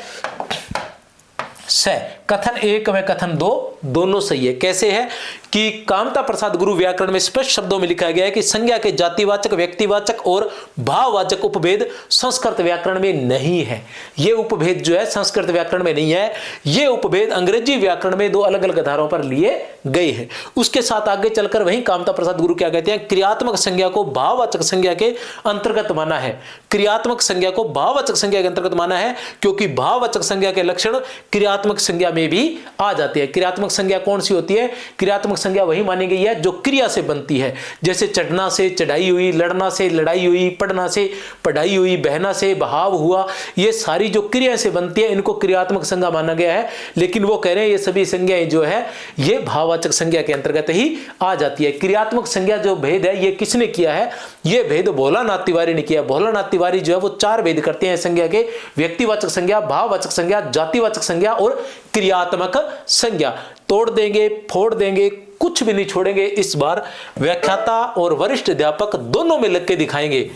कथन 1 व कथन 2 दोनों सही है। कैसे है कि कामता प्रसाद गुरु व्याकरण में स्पष्ट शब्दों में लिखा गया है कि संज्ञा के जातिवाचक, व्यक्तिवाचक और भाववाचक उपभेद संस्कृत व्याकरण में नहीं है। ये उपभेद जो है संस्कृत व्याकरण में नहीं है। ये उपभेद अंग्रेजी व्याकरण में दो अलग अलग आधारों पर लिए गए हैं। उसके साथ आगे चलकर वहीं कामता प्रसाद गुरु क्या कहते हैं? क्रियात्मक संज्ञा को भाववाचक संज्ञा के अंतर्गत माना है। क्रियात्मक संज्ञा को भाववाचक संज्ञा के अंतर्गत माना है क्योंकि भाववाचक संज्ञा के लक्षण क्रियात्मक संज्ञा में भी आ जाते हैं। क्रियात्मक क्रियात्मक संज्ञा कौन सी होती है? क्रियात्मक संज्ञा वही मानी गई है जो क्रिया से बनती है, जैसे चढ़ना से चढ़ाई हुई, लड़ना से लड़ाई हुई, पढ़ना से पढ़ाई हुई, बहना से बहाव हुआ। ये सारी जो क्रिया से बनती है इनको क्रियात्मक संज्ञा माना गया है। लेकिन वो कह रहे हैं ये सभी संज्ञाएं जो है ये भाववाचक संज्ञा के अंतर्गत ही आ जाती है। क्रियात्मक संज्ञा जो भेद है ये किसने किया है? ये भेद भोलानाथ तिवारी ने किया। भोलानाथ तिवारी जो है वो 4 भेद करते हैं संज्ञा के: व्यक्तिवाचक संज्ञा, भाववाचक संज्ञा, जातिवाचक संज्ञा और क्रियात्मक संज्ञा। तोड़ देंगे, फोड़ देंगे, कुछ भी नहीं छोड़ेंगे। इस बार व्याख्याता और वरिष्ठ अध्यापक दोनों में लग के दिखाएंगे।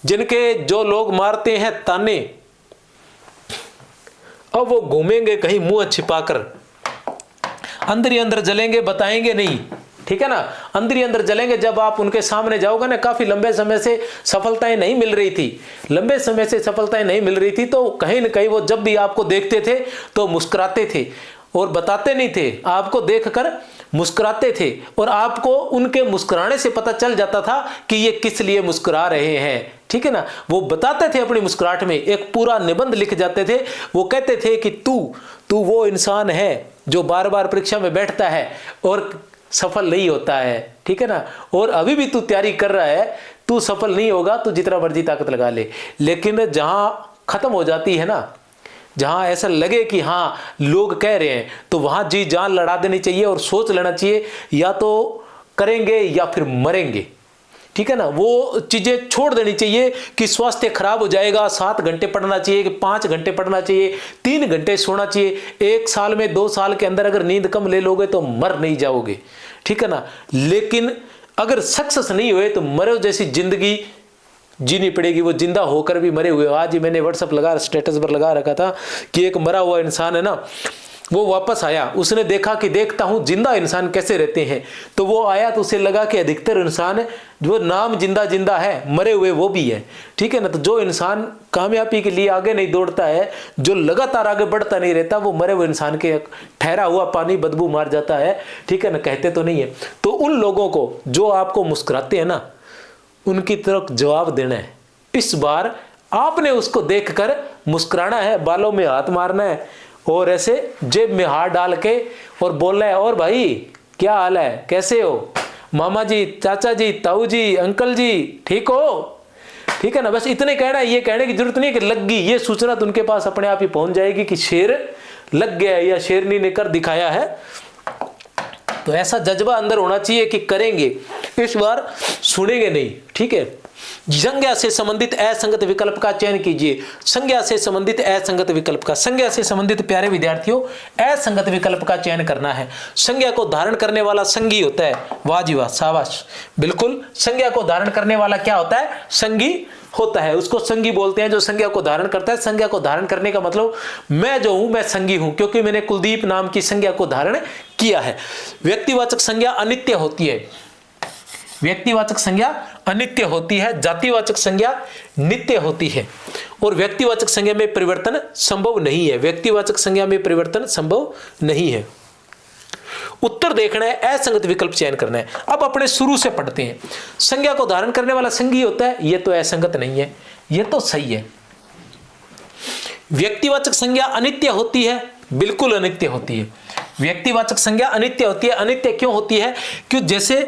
जिनके जो लोग मारते हैं ताने, अब वो घूमेंगे कहीं मुंह छिपाकर, अंदर ही अंदर जलेंगे, बताएंगे नहीं, ठीक है ना? अंदर ही अंदर जलेंगे। जब आप उनके सामने जाओगे ना, काफी लंबे समय से सफलताएं नहीं मिल रही थी, लंबे समय से सफलताएं नहीं मिल रही थी, तो कहीं ना कहीं वो जब भी आपको देखते थे तो मुस्कुराते थे और बताते नहीं थे, आपको देखकर मुस्कुराते थे और आपको उनके मुस्कुराने से पता चल जाता था कि ये किस लिए मुस्कुरा रहे हैं, ठीक है ना? वो बताते थे अपनी मुस्कुराहट में, एक पूरा निबंध लिख जाते थे। वो कहते थे कि तू वो इंसान है जो बार बार परीक्षा में बैठता है और सफल नहीं होता है, ठीक है ना? और अभी भी तू तैयारी कर रहा है, तू सफल नहीं होगा, तू जितना मर्जी ताकत लगा ले। लेकिन जहां खत्म हो जाती है ना, जहां ऐसा लगे कि हाँ लोग कह रहे हैं, तो वहां जी जान लड़ा देनी चाहिए और सोच लेना चाहिए या तो करेंगे या फिर मरेंगे, ठीक है ना? वो चीजें छोड़ देनी चाहिए कि स्वास्थ्य खराब हो जाएगा, 7 घंटे पढ़ना चाहिए कि 5 घंटे पढ़ना चाहिए, 3 घंटे सोना चाहिए। 1 साल में 2 साल के अंदर अगर नींद कम ले लोगे तो मर नहीं जाओगे, ठीक है ना? लेकिन अगर सक्सेस नहीं हुए तो मरो जैसी जिंदगी जीनी पड़ेगी। वो जिंदा होकर भी मरे हुए। आज ही मैंने व्हाट्सएप लगा स्टेटस पर लगा रखा था कि एक मरा हुआ इंसान है ना, वो वापस आया, उसने देखा कि देखता हूं जिंदा इंसान कैसे रहते हैं, तो वो आया तो उसे लगा कि अधिकतर इंसान जो नाम जिंदा जिंदा है, मरे हुए वो भी है, ठीक है ना? तो जो इंसान कामयाबी के लिए आगे नहीं दौड़ता है, जो लगातार आगे बढ़ता नहीं रहता, वो मरे हुए इंसान के ठहरा हुआ पानी बदबू मार जाता है, ठीक है ना? कहते तो नहीं है। तो उन लोगों को जो आपको मुस्कुराते हैं ना, उनकी तरफ जवाब देना है। इस बार आपने उसको देखकर मुस्कुराना है, बालों में हाथ मारना है और ऐसे जेब में हाथ डाल के और बोलना है, और भाई क्या हाल है, कैसे हो मामा जी, चाचा जी, ताऊ जी, अंकल जी, ठीक हो, ठीक है ना? बस इतने कहना है। ये कहने की जरूरत नहीं है कि लग गई, ये सूचना तो उनके पास अपने आप ही पहुंच जाएगी कि शेर लग गया है या शेरनी ने कर दिखाया है। तो ऐसा जज्बा अंदर होना चाहिए कि करेंगे, इस बार सुनेंगे नहीं, ठीक है? संज्ञा से संबंधित असंगत विकल्प का चयन कीजिए। संज्ञा से संबंधित असंगत विकल्प का, संज्ञा से संबंधित प्यारे विद्यार्थियों असंगत विकल्प का चयन करना है। संज्ञा को धारण करने वाला संगी होता है। वाह जी वाह, शाबाश, बिल्कुल। संज्ञा को धारण करने वाला क्या होता है? संगी होता है। उसको संगी बोलते हैं जो संज्ञा को धारण करता है। संज्ञा को धारण करने का मतलब मैं जो हूं मैं संगी हूं क्योंकि मैंने कुलदीप नाम की संज्ञा को धारण किया है। व्यक्तिवाचक संज्ञा अनित्य होती है। व्यक्तिवाचक संज्ञा अनित्य होती है, जातिवाचक संज्ञा नित्य होती है और व्यक्तिवाचक संज्ञा में परिवर्तन संभव नहीं है। व्यक्तिवाचक संज्ञा में परिवर्तन संभव नहीं है। उत्तर देखना है, असंगत विकल्प चयन करना है। अब अपने शुरू से पढ़ते हैं। संज्ञा को धारण करने वाला संगी होता है, यह तो असंगत नहीं है, यह तो सही है। व्यक्तिवाचक संज्ञा अनित्य होती है, बिल्कुल अनित्य होती है। व्यक्तिवाचक संज्ञा अनित्य होती है। अनित्य क्यों होती है? क्यों जैसे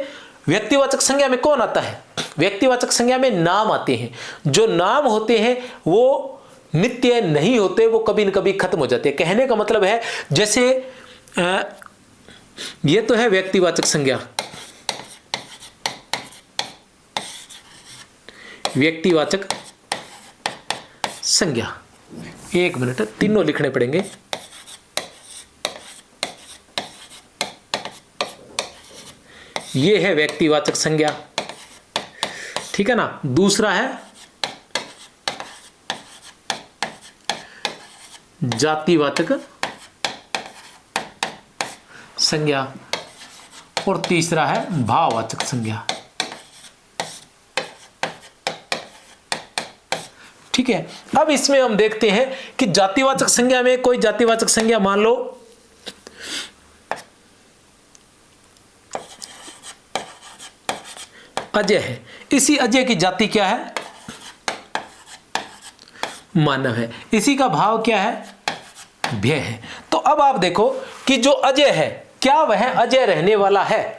व्यक्तिवाचक संज्ञा में कौन आता है? व्यक्तिवाचक संज्ञा में नाम आते हैं। जो नाम होते हैं वो नित्य नहीं होते, वो कभी न कभी खत्म हो जाते हैं। कहने का मतलब है जैसे ये तो है व्यक्तिवाचक संज्ञा, व्यक्तिवाचक संज्ञा। एक मिनट, तीनों लिखने पड़ेंगे। ये है व्यक्तिवाचक संज्ञा, ठीक है ना? दूसरा है जातिवाचक संज्ञा और तीसरा है भाववाचक संज्ञा, ठीक है? अब इसमें हम देखते हैं कि जातिवाचक संज्ञा में कोई जातिवाचक संज्ञा मान लो अजय है। इसी अजय की जाति क्या है? मानव है। इसी का भाव क्या है? भय है। तो अब आप देखो कि जो अजय है क्या वह अजय रहने वाला है?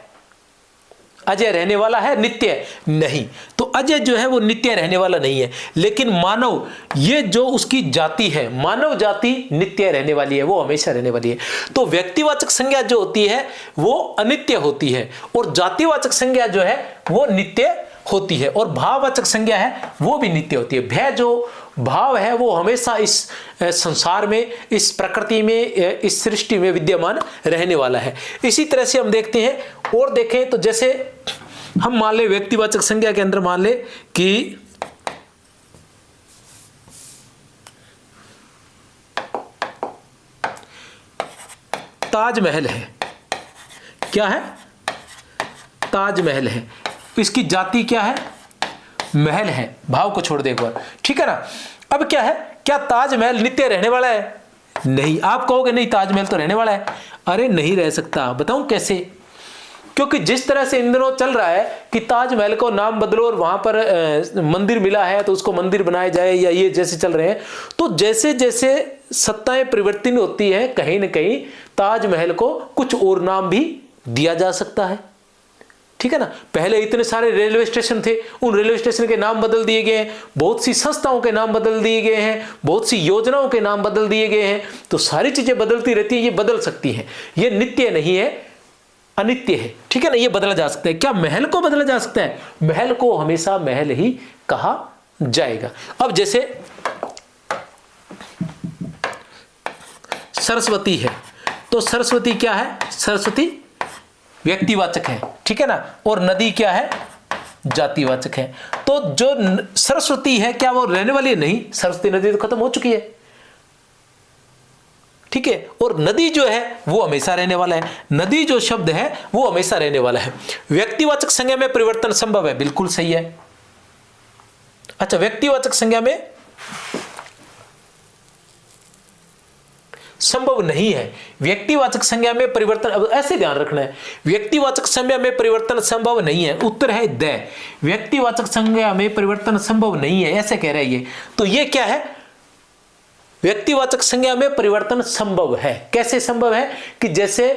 अजय रहने वाला है, नित्य नहीं। तो अजय जो है वो नित्य रहने वाला नहीं है। लेकिन मानव, ये जो उसकी जाति है, मानव जाति नित्य रहने वाली है, वो हमेशा रहने वाली है। तो व्यक्तिवाचक संज्ञा जो होती है वो अनित्य होती है, और जातिवाचक संज्ञा जो है वो नित्य होती है, और भाववाचक संज्ञा है वो भी नित्य होती है। भय जो भाव है वो हमेशा इस संसार में, इस प्रकृति में, इस सृष्टि में विद्यमान रहने वाला है। इसी तरह से हम देखते हैं और देखें तो जैसे हम मान ले व्यक्तिवाचक संज्ञा के अंदर मान ले कि ताजमहल है। क्या है? ताजमहल है। इसकी जाति क्या है? महल है। भाव को छोड़ दे एक बार, ठीक है ना। अब क्या है, क्या ताजमहल नित्य रहने वाला है? नहीं। आप कहोगे नहीं ताजमहल तो रहने वाला है। अरे नहीं रह सकता। बताऊं कैसे? क्योंकि जिस तरह से इन दिनों चल रहा है कि ताजमहल को नाम बदलो और वहां पर मंदिर मिला है तो उसको मंदिर बनाया जाए, या ये जैसे चल रहे हैं, तो जैसे जैसे सत्ताएं परिवर्तन होती है, कहीं ना कहीं ताजमहल को कुछ और नाम भी दिया जा सकता है, ठीक है ना। पहले इतने सारे रेलवे स्टेशन थे, उन रेलवे स्टेशन के नाम बदल दिए गए हैं, बहुत सी संस्थाओं के नाम बदल दिए गए हैं, बहुत सी योजनाओं के नाम बदल दिए गए हैं। तो सारी चीजें बदलती रहती है, ये बदल सकती हैं, ये नित्य नहीं है, अनित्य है, ठीक है ना। ये बदला जा सकता है। क्या महल को बदला जा सकता है? महल को हमेशा महल ही कहा जाएगा। अब जैसे सरस्वती है, तो सरस्वती क्या है? सरस्वती व्यक्तिवाचक है, ठीक है ना। और नदी क्या है? जातिवाचक है। तो जो सरस्वती है क्या वो रहने वाली है? नहीं, सरस्वती नदी तो खत्म हो चुकी है, ठीक है। और नदी जो है वो हमेशा रहने वाला है। नदी जो शब्द है वो हमेशा रहने वाला है। व्यक्तिवाचक संज्ञा में परिवर्तन संभव है, बिल्कुल सही है। अच्छा, व्यक्तिवाचक संज्ञा में संभव नहीं है। व्यक्तिवाचक संज्ञा में परिवर्तन, अब ऐसे ध्यान रखना है, व्यक्तिवाचक संज्ञा में परिवर्तन संभव नहीं है। उत्तर है द। व्यक्तिवाचक संज्ञा में परिवर्तन संभव नहीं है, ऐसे कह रहा है ये। तो ये क्या है? व्यक्तिवाचक संज्ञा में परिवर्तन संभव है। कैसे संभव है? कि जैसे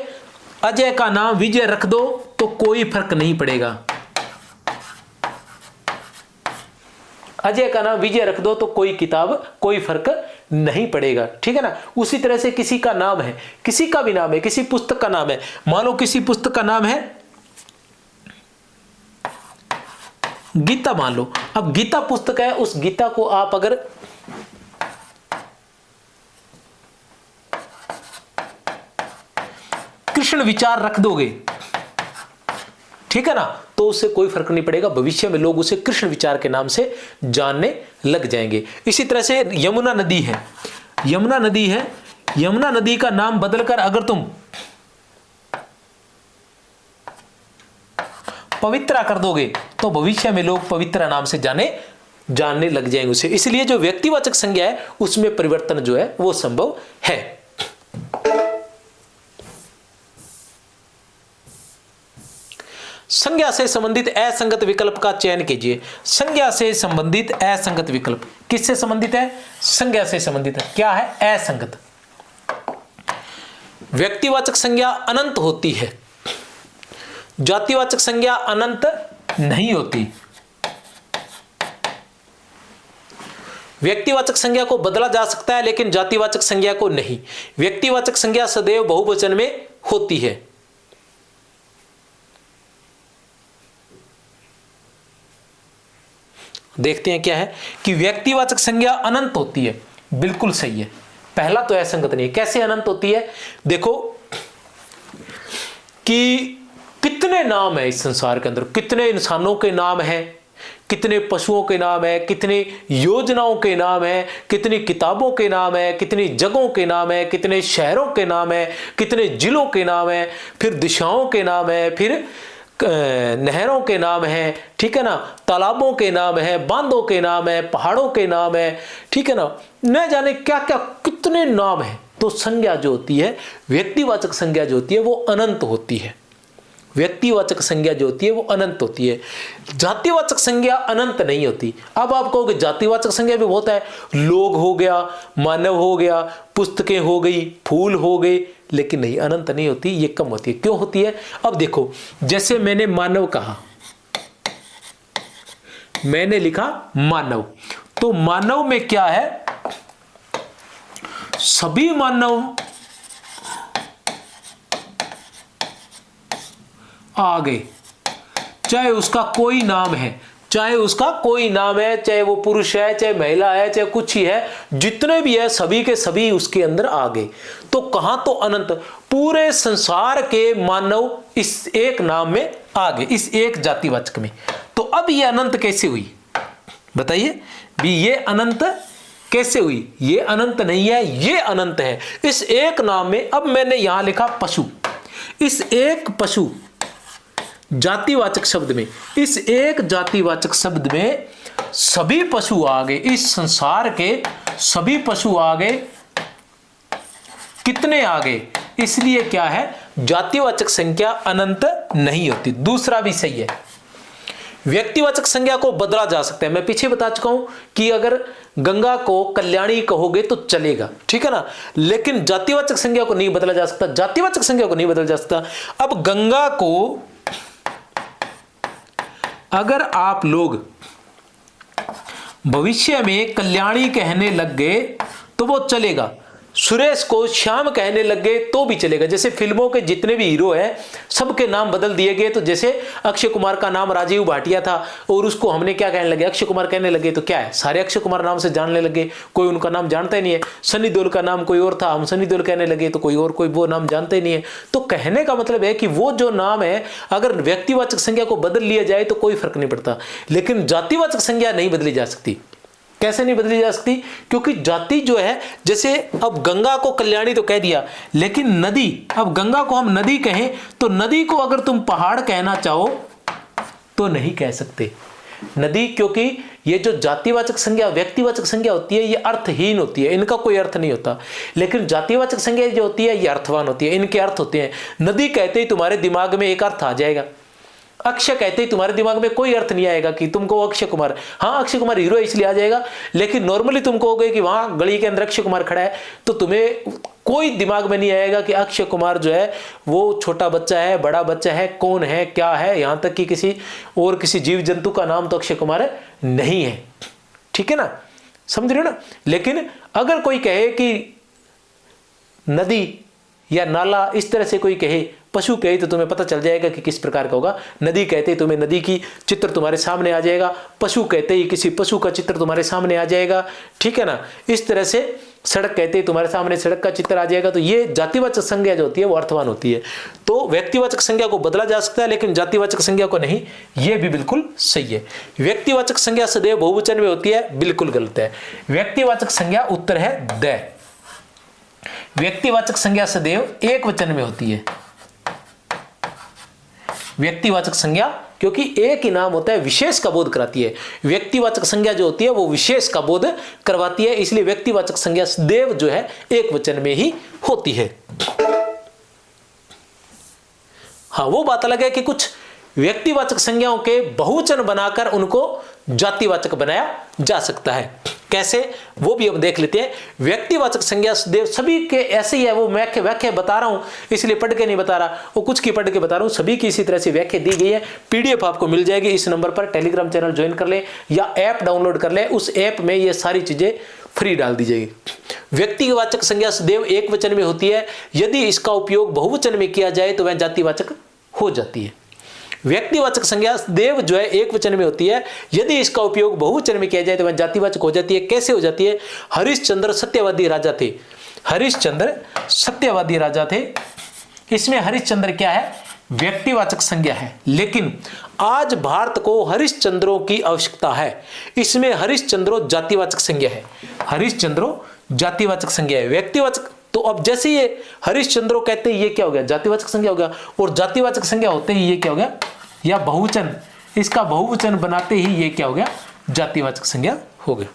अजय का नाम विजय रख दो तो कोई फर्क नहीं पड़ेगा। अजय का नाम विजय रख दो तो कोई किताब, कोई फर्क नहीं पड़ेगा, ठीक है ना। उसी तरह से किसी का नाम है, किसी का भी नाम है, किसी पुस्तक का नाम है, मान लो किसी पुस्तक का नाम है गीता, मान लो। अब गीता पुस्तक है, उस गीता को आप अगर कृष्ण विचार रख दोगे, ठीक है ना, तो उससे कोई फर्क नहीं पड़ेगा। भविष्य में लोग उसे कृष्ण विचार के नाम से जानने लग जाएंगे। इसी तरह से यमुना नदी है, यमुना नदी है, यमुना नदी का नाम बदलकर अगर तुम पवित्रा कर दोगे तो भविष्य में लोग पवित्रा नाम से जानने लग जाएंगे उसे। इसलिए जो व्यक्तिवाचक संज्ञा है उसमें परिवर्तन जो है वो संभव है। संज्ञा से संबंधित असंगत विकल्प का चयन कीजिए। संज्ञा से संबंधित असंगत विकल्प किससे संबंधित है? संज्ञा से संबंधित है। क्या है? असंगत। व्यक्तिवाचक संज्ञा अनंत होती है, जातिवाचक संज्ञा अनंत नहीं होती। व्यक्तिवाचक संज्ञा को बदला जा सकता है लेकिन जातिवाचक संज्ञा को नहीं। व्यक्तिवाचक संज्ञा सदैव बहुवचन में होती है। देखते हैं क्या है कि व्यक्तिवाचक संज्ञा अनंत होती है, बिल्कुल सही है। पहला तो असंगत नहीं है। कैसे अनंत होती है? देखो कि कितने नाम है इस संसार के अंदर, कितने इंसानों के नाम हैं, कितने पशुओं के नाम है, कितनी योजनाओं के नाम है, कितनी किताबों के नाम है, कितनी जगहों के नाम है, कितने शहरों के नाम है, कितने जिलों के नाम है, फिर दिशाओं के नाम है, फिर नहरों के नाम है, ठीक है ना, तालाबों के नाम है, बांधों के नाम है, पहाड़ों के नाम है, ठीक है ना, न जाने क्या क्या कितने नाम है। तो संज्ञा जो होती है, व्यक्तिवाचक संज्ञा जो होती है वो अनंत होती है। व्यक्तिवाचक संज्ञा जो होती है वो अनंत होती है। जातिवाचक संज्ञा अनंत नहीं होती। अब आप कहोगे जातिवाचक संज्ञा भी बहुत है, लोग हो गया, मानव हो गया, पुस्तकें हो गई, फूल हो गए, लेकिन नहीं, अनंत नहीं होती, ये कम होती है। क्यों होती है? अब देखो, जैसे मैंने मानव कहा, मैंने लिखा मानव, तो मानव में क्या है, सभी मानव आ गए, चाहे उसका कोई नाम है, चाहे उसका कोई नाम है, चाहे वो पुरुष है, चाहे महिला है, चाहे कुछ ही है, जितने भी है सभी के सभी उसके अंदर आ गए। तो कहां तो अनंत, पूरे संसार के मानव इस एक नाम में आ गए, इस एक जातिवाचक में। तो अब ये अनंत कैसे हुई बताइए भी, ये अनंत कैसे हुई? ये अनंत नहीं है, ये अनंत है इस एक नाम में। अब मैंने यहां लिखा पशु, इस एक पशु जातिवाचक शब्द में, इस एक जातिवाचक शब्द में सभी पशु आ गए, इस संसार के सभी पशु आ गए। कितने आ गए? इसलिए क्या है, जातिवाचक संख्या अनंत नहीं होती। दूसरा भी सही है, व्यक्तिवाचक संज्ञा को बदला जा सकता है। मैं पीछे बता चुका हूं कि अगर गंगा को कल्याणी कहोगे तो चलेगा, ठीक है ना, लेकिन जातिवाचक संज्ञा को नहीं बदला जा सकता, जातिवाचक संज्ञा को नहीं बदला जा सकता। अब गंगा को अगर आप लोग भविष्य में कल्याणी कहने लग गए तो वो चलेगा, सुरेश को श्याम कहने लग गए तो भी चलेगा। जैसे फिल्मों के जितने भी हीरो हैं सबके नाम बदल दिए गए, तो जैसे अक्षय कुमार का नाम राजीव भाटिया था और उसको हमने क्या कहने लगे, अक्षय कुमार कहने लगे, तो क्या है, सारे अक्षय कुमार नाम से जानने लगे, कोई उनका नाम जानता ही नहीं है। सनी देओल का नाम कोई और था, हम सनी देओल कहने लगे तो कोई और कोई वो नाम जानते ही नहीं है। तो कहने का मतलब है कि वो जो नाम है अगर व्यक्तिवाचक संज्ञा को बदल लिया जाए तो कोई फर्क नहीं पड़ता, लेकिन जातिवाचक संज्ञा नहीं बदली जा सकती। कैसे नहीं बदली जा सकती? क्योंकि जाति जो है, जैसे अब गंगा को कल्याणी तो कह दिया, लेकिन नदी, अब गंगा को हम नदी कहें तो नदी को अगर तुम पहाड़ कहना चाहो तो नहीं कह सकते नदी, क्योंकि ये जो जातिवाचक संज्ञा व्यक्तिवाचक संज्ञा होती है ये अर्थहीन होती है, इनका कोई अर्थ नहीं होता। लेकिन जातिवाचक संज्ञा जो होती है ये अर्थवान होती है, इनके अर्थ होते हैं। नदी कहते ही तुम्हारे दिमाग में एक अर्थ आ जाएगा, अक्षय कहते ही तुम्हारे दिमाग में कोई अर्थ नहीं आएगा कि तुमको अक्षय कुमार, हाँ अक्षय कुमार हीरो इसलिए आ जाएगा, लेकिन नॉर्मली तुम कहोगे कि वहां गली के अंदर अक्षय कुमार खड़ा है तो तुम्हें कोई दिमाग में नहीं आएगा कि अक्षय कुमार जो है वो छोटा बच्चा है, बड़ा बच्चा है, कौन है, क्या है, यहां तक कि किसी जीव जंतु का नाम तो अक्षय कुमार नहीं है, ठीक है ना, समझ रहे हो ना। लेकिन अगर कोई कहे कि नदी या नाला, इस तरह से कोई कहे, पशु कहे तो तुम्हें पता चल जाएगा कि किस प्रकार का होगा। नदी कहते ही तुम्हें नदी की चित्र तुम्हारे सामने आ जाएगा, पशु कहते ही किसी पशु का चित्र तुम्हारे सामने आ जाएगा, ठीक है ना। इस तरह से सड़क कहते ही तुम्हारे सामने सड़क का चित्र आ जाएगा। तो ये जातिवाचक संज्ञा जो होती है वो अर्थवान होती है। तो व्यक्तिवाचक संज्ञा को बदला जा सकता है लेकिन जातिवाचक संज्ञा को नहीं, ये भी बिल्कुल सही है। व्यक्तिवाचक संज्ञा सदैव बहुवचन में होती है, बिल्कुल गलत है। व्यक्तिवाचक संज्ञा उत्तर है द। व्यक्तिवाचक संज्ञा सदैव एक वचन में होती है। व्यक्तिवाचक संज्ञा क्योंकि एक ही नाम होता है, विशेष का बोध कराती है। व्यक्तिवाचक संज्ञा जो होती है वो विशेष का बोध करवाती है, इसलिए व्यक्तिवाचक संज्ञा सदैव जो है एक वचन में ही होती है। हाँ, वो बात अलग है कि कुछ व्यक्तिवाचक संज्ञाओं के बहुवचन बनाकर उनको जातिवाचक बनाया जा सकता है। कैसे, वो भी अब देख लेते हैं। व्यक्तिवाचक संज्ञा सदैव सभी के ऐसे ही है, वो मैं व्याख्या बता रहा हूं इसलिए पढ़ के नहीं बता रहा, वो कुछ की पढ़ के बता रहा हूं। सभी की इसी तरह से व्याख्या दी गई है, पीडीएफ आपको मिल जाएगी। इस नंबर पर टेलीग्राम चैनल ज्वाइन कर ले या ऐप डाउनलोड कर ले, उस ऐप में ये सारी चीजें फ्री डाल दी जाएगी। व्यक्तिवाचक संज्ञा सदैव एक वचन में होती है, यदि इसका उपयोग बहुवचन में किया जाए तो वह जातिवाचक हो जाती है। व्यक्तिवाचक संज्ञा सदैव जो है एक वचन में होती है, यदि इसका उपयोग बहुवचन में किया जाए तो वह जातिवाचक हो जाती है। कैसे हो जाती है? हरिश्चंद्र सत्यवादी राजा थे, हरिश्चंद्र सत्यवादी राजा थे। इसमें हरिश्चंद्र क्या है? व्यक्तिवाचक संज्ञा है, लेकिन आज भारत को हरिश्चंद्रों की आवश्यकता है, इसमें हरिश्चंद्रो जातिवाचक संज्ञा है। हरिश्चंद्रो जातिवाचक संज्ञा है, व्यक्तिवाचक। तो अब जैसे ये हरिश्चंद्रो कहते हैं ये क्या हो गया? जातिवाचक संज्ञा हो गया, और जातिवाचक संज्ञा होते ही ये क्या हो गया? या बहुवचन, इसका बहुवचन बनाते ही ये क्या हो गया? जातिवाचक संज्ञा हो गया।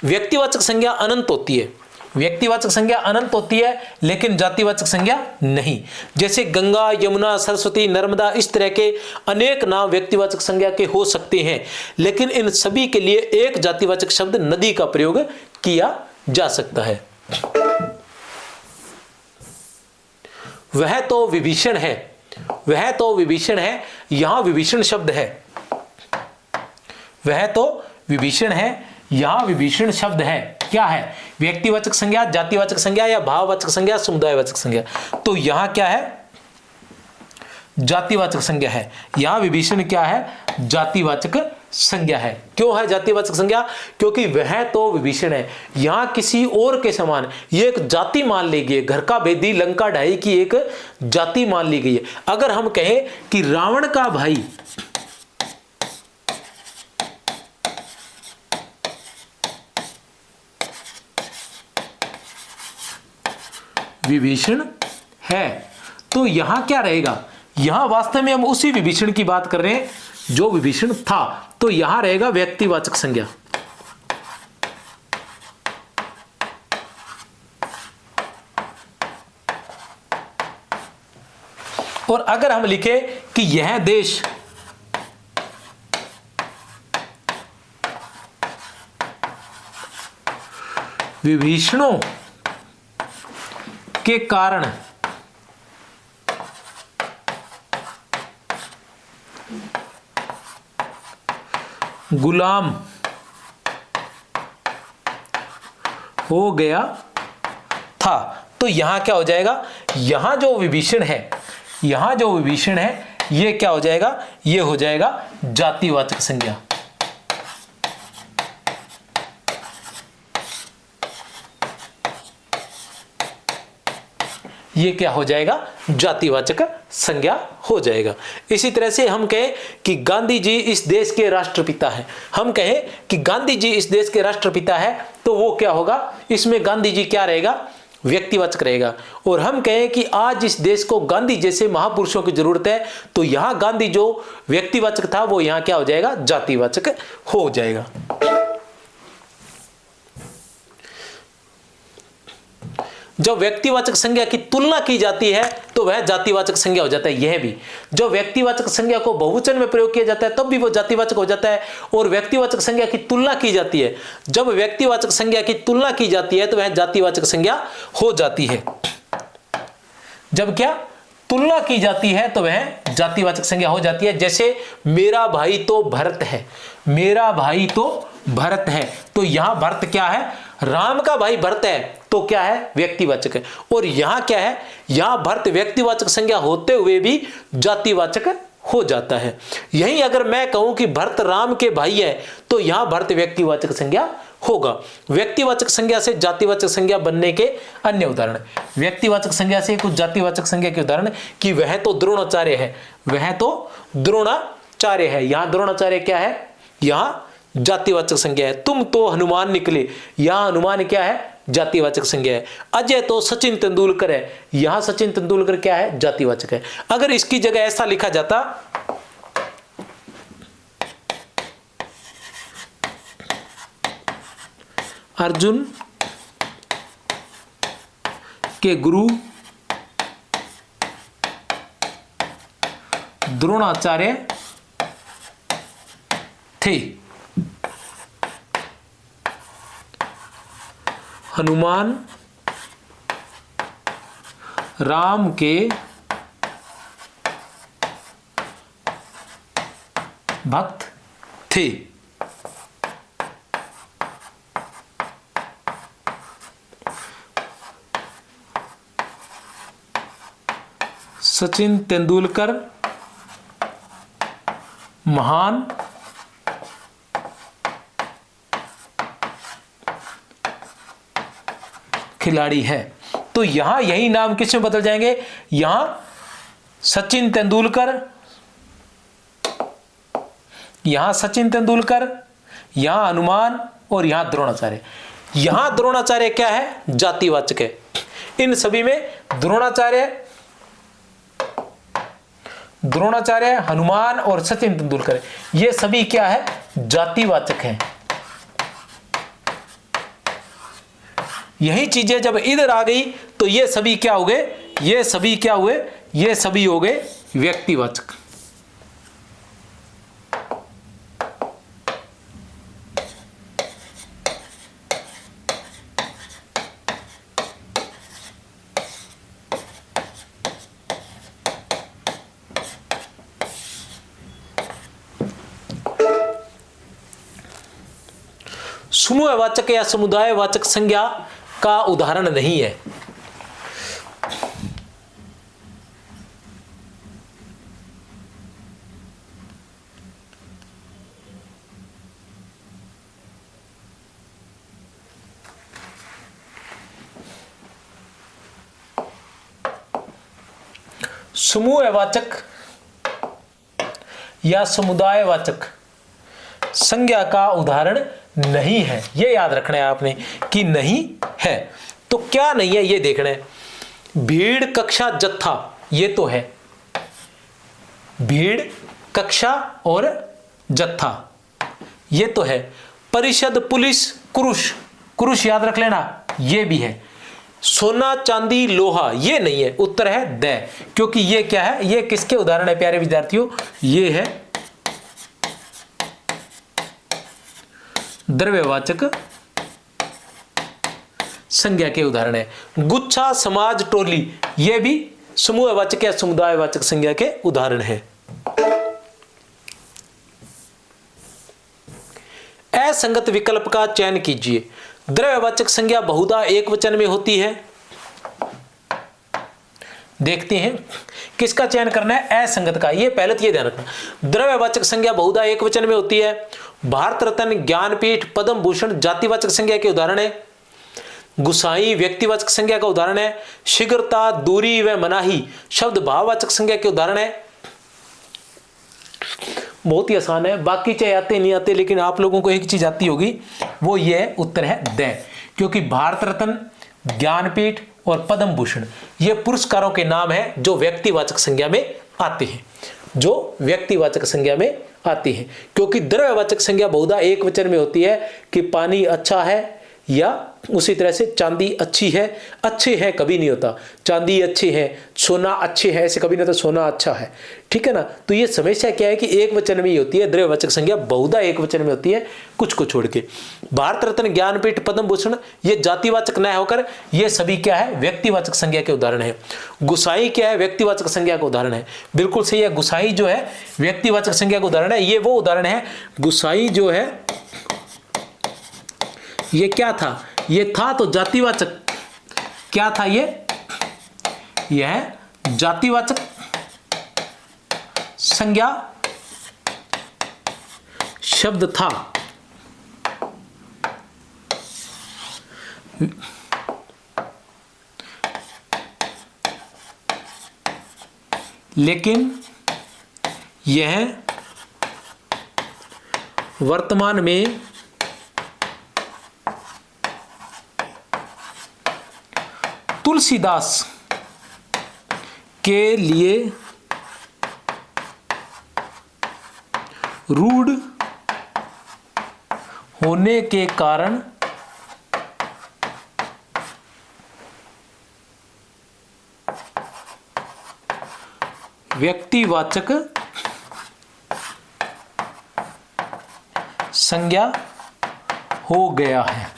व्यक्तिवाचक संज्ञा अनंत होती है, व्यक्तिवाचक संज्ञा अनंत होती है लेकिन जातिवाचक संज्ञा नहीं। जैसे गंगा, यमुना, सरस्वती, नर्मदा, इस तरह के अनेक नाम व्यक्तिवाचक संज्ञा के हो सकते हैं, लेकिन इन सभी के लिए एक जातिवाचक शब्द नदी का प्रयोग किया जा सकता है। वह तो विभीषण है, वह तो विभीषण है, यहां विभीषण शब्द है, वह तो विभीषण है, यहां विभीषण शब्द है। क्या है? व्यक्तिवाचक संज्ञा, जातिवाचक संज्ञा या भाववाचक संज्ञा, समुदायवाचक संज्ञा। तो यहां क्या है? जातिवाचक संज्ञा है। यहां विभीषण क्या है? जातिवाचक संज्ञा है। क्यों है जातिवाचक संज्ञा? क्योंकि वह तो विभीषण है, यहां किसी और के समान, ये एक जाति मान ली गई है, घर का भेदी लंका ढाई की एक जाति मान ली गई है। अगर हम कहें कि रावण का भाई विभीषण है, तो यहां क्या रहेगा? यहां वास्तव में हम उसी विभीषण की बात कर रहे हैं जो विभीषण था, तो यहां रहेगा व्यक्तिवाचक संज्ञा। और अगर हम लिखे कि यह देश विभीषणों के कारण गुलाम हो गया था, तो यहां क्या हो जाएगा? यहां जो विभीषण है, यहां जो विभीषण है, ये क्या हो जाएगा? ये हो जाएगा जातिवाचक संज्ञा। ये क्या हो जाएगा? जातिवाचक संज्ञा हो जाएगा। इसी तरह से हम कहें कि गांधी जी इस देश के राष्ट्रपिता हैं, हम कहें कि गांधी जी इस देश के राष्ट्रपिता है, तो वो क्या होगा? इसमें गांधी जी क्या रहेगा? व्यक्तिवाचक रहेगा। और हम कहें कि आज इस देश को गांधी जैसे महापुरुषों की जरूरत है, तो यहां गांधी जो व्यक्तिवाचक था वो यहां क्या हो जाएगा? जातिवाचक हो जाएगा। जब व्यक्तिवाचक संज्ञा की तुलना की जाती है तो वह जातिवाचक संज्ञा हो जाता है। यह भी जो व्यक्तिवाचक संज्ञा को बहुवचन में प्रयोग किया जाता है तब भी वो जातिवाचक हो जाता है। और व्यक्तिवाचक संज्ञा की तुलना की जाती है, जब व्यक्तिवाचक संज्ञा की तुलना की जाती है तो वह जातिवाचक संज्ञा हो जाती है। जब क्या तुलना की जाती है तो वह जातिवाचक संज्ञा हो जाती है। जैसे मेरा भाई तो भरत है, मेरा भाई तो भरत है, तो यहां भरत क्या है? राम का भाई भरत है, तो क्या है? व्यक्तिवाचक है। और यहां क्या है? यहां भरत व्यक्तिवाचक संज्ञा होते हुए भी जातिवाचक हो जाता है। यही अगर मैं कहूं कि भरत राम के भाई है, तो यहां भरत व्यक्तिवाचक संज्ञा होगा। व्यक्तिवाचक संज्ञा से जातिवाचक संज्ञा बनने के अन्य उदाहरण, व्यक्तिवाचक संज्ञा से कुछ जातिवाचक संज्ञा के उदाहरण कि वह तो द्रोणाचार्य है, वह तो द्रोणाचार्य है। यहां द्रोणाचार्य क्या है? यहां जातिवाचक संज्ञा है। तुम तो हनुमान निकले, यहां हनुमान क्या है? जातिवाचक संज्ञा है। अजय तो सचिन तेंदुलकर है, यहां सचिन तेंदुलकर क्या है? जातिवाचक है। अगर इसकी जगह ऐसा लिखा जाता अर्जुन के गुरु द्रोणाचार्य थे, हनुमान राम के भक्त थे, सचिन तेंदुलकर महान खिलाड़ी है। तो यहां यही नाम किस में बदल जाएंगे? यहां सचिन तेंदुलकर, यहां सचिन तेंदुलकर, यहां हनुमान और यहां द्रोणाचार्य। यहां द्रोणाचार्य क्या है? जातिवाचक है। इन सभी में द्रोणाचार्य, हनुमान और सचिन तेंदुलकर ये सभी क्या है? जातिवाचक हैं। यही चीजें जब इधर आ गई तो ये सभी क्या हो गए? ये सभी क्या हुए? ये सभी हो गए व्यक्तिवाचक। समूहवाचक या समुदायवाचक संज्ञा का उदाहरण नहीं है। समूहवाचक या समुदायवाचक संज्ञा का उदाहरण नहीं है, यह याद रखना है आपने कि नहीं है। तो क्या नहीं है ये देखना है। भीड़, कक्षा, जत्था, ये तो है। भीड़, कक्षा और जत्था ये तो है। परिषद, पुलिस, क्रूश, क्रूश याद रख लेना, ये भी है। सोना, चांदी, लोहा ये नहीं है, उत्तर है द, क्योंकि ये क्या है, ये किसके उदाहरण है प्यारे विद्यार्थियों, ये है द्रव्यवाचक संज्ञा के उदाहरण है। गुच्छा, समाज, टोली ये भी समूहवाचक या समुदायवाचक संज्ञा के उदाहरण है। असंगत विकल्प का चयन कीजिए। द्रव्यवाचक संज्ञा बहुधा एक वचन में होती है। देखते हैं किसका चयन करना है, असंगत का। ये पहले तो ये ध्यान रखना, द्रव्यवाचक संज्ञा बहुधा एक वचन में होती है। भारत रत्न, ज्ञानपीठ, पद्म भूषण जातिवाचक संज्ञा के उदाहरण है। गुसाई व्यक्तिवाचक संज्ञा का उदाहरण है। शीघ्रता, दूरी व मनाही शब्द भाववाचक संज्ञा के उदाहरण है। बहुत ही आसान है, बाकी चाहे आते नहीं आते, लेकिन आप लोगों को एक चीज आती होगी, वो ये उत्तर है द, क्योंकि भारत रत्न, ज्ञानपीठ और पद्म भूषण ये पुरस्कारों के नाम है जो व्यक्तिवाचक संज्ञा में आते हैं, जो व्यक्तिवाचक संज्ञा में आती हैं। क्योंकि द्रव्यवाचक संज्ञा बहुधा एक वचन में होती है कि पानी अच्छा है, या उसी तरह से चांदी अच्छी है, अच्छे है कभी नहीं होता, चांदी अच्छी है, सोना अच्छे है, ऐसे कभी नहीं होता सोना अच्छा है, ठीक है ना। तो ये समस्या क्या है कि एक वचन में ही होती है, द्रव्यवाचक संज्ञा बहुधा एक वचन में होती है, कुछ को छोड़ के। भारत रत्न, ज्ञानपीठ, पद्म भूषण ये जातिवाचक न होकर ये सभी क्या है, व्यक्तिवाचक संज्ञा के उदाहरण है। गुसाई क्या है, व्यक्तिवाचक संज्ञा का उदाहरण है। बिल्कुल सही है, गुसाई जो है व्यक्तिवाचक संज्ञा का उदाहरण है। ये वो उदाहरण है, गुसाई जो है ये क्या था, ये था तो जातिवाचक, क्या था यह जातिवाचक संज्ञा शब्द था। लेकिन यह वर्तमान में तुलसीदास के लिए रूढ़ होने के कारण व्यक्तिवाचक संज्ञा हो गया है।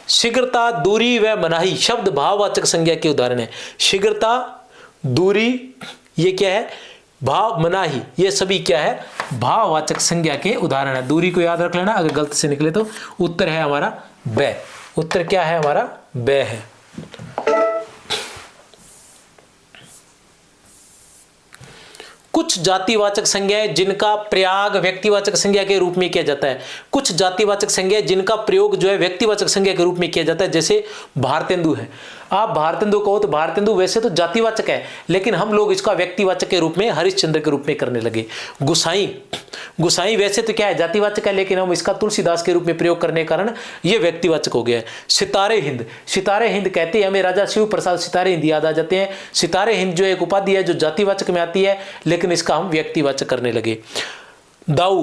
शीघ्रता, दूरी व मनाही शब्द भाववाचक संज्ञा के उदाहरण है। शीघ्रता, दूरी ये क्या है, भाव, मनाही ये सभी क्या है, भाववाचक संज्ञा के उदाहरण है। दूरी को याद रख लेना, अगर गलती से निकले तो उत्तर है हमारा ब। उत्तर क्या है हमारा, ब है। कुछ जातिवाचक संज्ञाएं जिनका प्रयोग व्यक्तिवाचक संज्ञा के रूप में किया जाता है। कुछ जातिवाचक संज्ञाएं जिनका प्रयोग जो है व्यक्तिवाचक संज्ञा के रूप में किया जाता है, जैसे भारतेंदु है। आप भारतेंदु कहो तो भारतेंदु वैसे तो जातिवाचक है, लेकिन हम लोग इसका व्यक्तिवाचक के रूप में हरिश्चंद्र के रूप में करने लगे। गुसाई, गुसाई वैसे तो क्या है, जातिवाचक है, लेकिन हम इसका तुलसीदास के रूप में प्रयोग करने के कारण यह व्यक्तिवाचक हो गया है। सितारे हिंद, सितारे हिंद कहते हैं हमें राजा शिव प्रसाद सितारे हिंद याद आ जाते हैं। सितारे हिंद जो एक उपाधि है जो जातिवाचक में आती है, लेकिन इसका हम व्यक्तिवाचक करने लगे। दाऊ,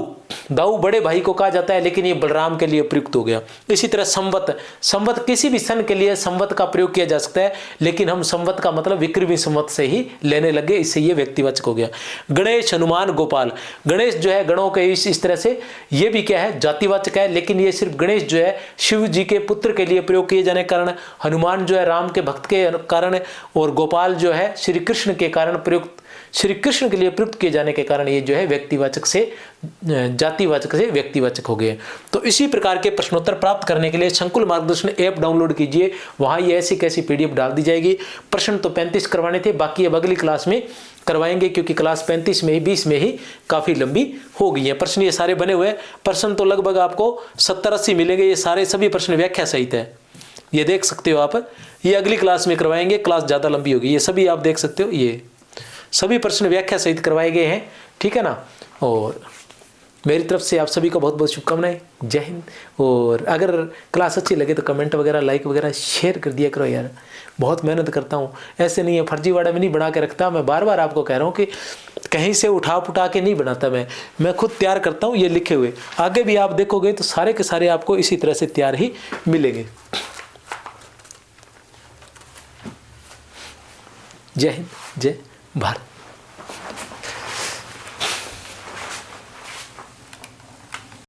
दाऊ बड़े भाई को कहा जाता है, लेकिन ये बलराम के लिए प्रयुक्त हो गया। इसी तरह संवत, संवत किसी भी सन के लिए संवत का प्रयोग किया जा सकता है, लेकिन हम संवत का मतलब विक्रमी संवत से ही लेने लगे, इससे ये व्यक्तिवाचक हो गया। गणेश, हनुमान, गोपाल, गणेश जो है गणों के इस तरह से ये भी क्या है, जातिवाचक है, लेकिन ये सिर्फ गणेश जो है शिव जी के पुत्र के लिए प्रयोग किए जाने के कारण, हनुमान जो है राम के भक्त के कारण, और गोपाल जो है श्री कृष्ण के कारण प्रयुक्त श्री कृष्ण के लिए प्रयुक्त किए जाने के कारण ये जो है व्यक्तिवाचक से जातिवाचक से व्यक्तिवाचक हो गए। तो इसी प्रकार के प्रश्नोत्तर प्राप्त करने के लिए संकुल मार्गदर्शन ऐप डाउनलोड कीजिए, वहाँ ये ऐसी कैसी PDF डाल दी जाएगी। प्रश्न तो 35 करवाने थे, बाकी अब अगली क्लास में करवाएंगे, क्योंकि क्लास 35 में ही 20 में ही काफ़ी लंबी हो गई है। प्रश्न ये सारे बने हुए हैं, प्रश्न तो लगभग आपको 70-80 मिलेंगे। ये सारे सभी प्रश्न व्याख्या सहित है, ये देख सकते हो आप। ये अगली क्लास में करवाएंगे, क्लास ज़्यादा लंबी होगी। ये सभी आप देख सकते हो, ये सभी प्रश्न व्याख्या सहित करवाए गए हैं, ठीक है ना। और मेरी तरफ से आप सभी को बहुत बहुत शुभकामनाएं। जय हिंद। और अगर क्लास अच्छी लगे तो कमेंट वगैरह, लाइक वगैरह शेयर कर दिया करो यार। बहुत मेहनत करता हूँ, ऐसे नहीं है फर्जीवाड़ा में नहीं बना के रखता। मैं बार बार आपको कह रहा हूँ कि कहीं से उठा पुठा के नहीं बनाता, मैं खुद तैयार करता हूँ। ये लिखे हुए आगे भी आप देखोगे तो सारे के सारे आपको इसी तरह से तैयार ही मिलेंगे। जय हिंद, जय भारत।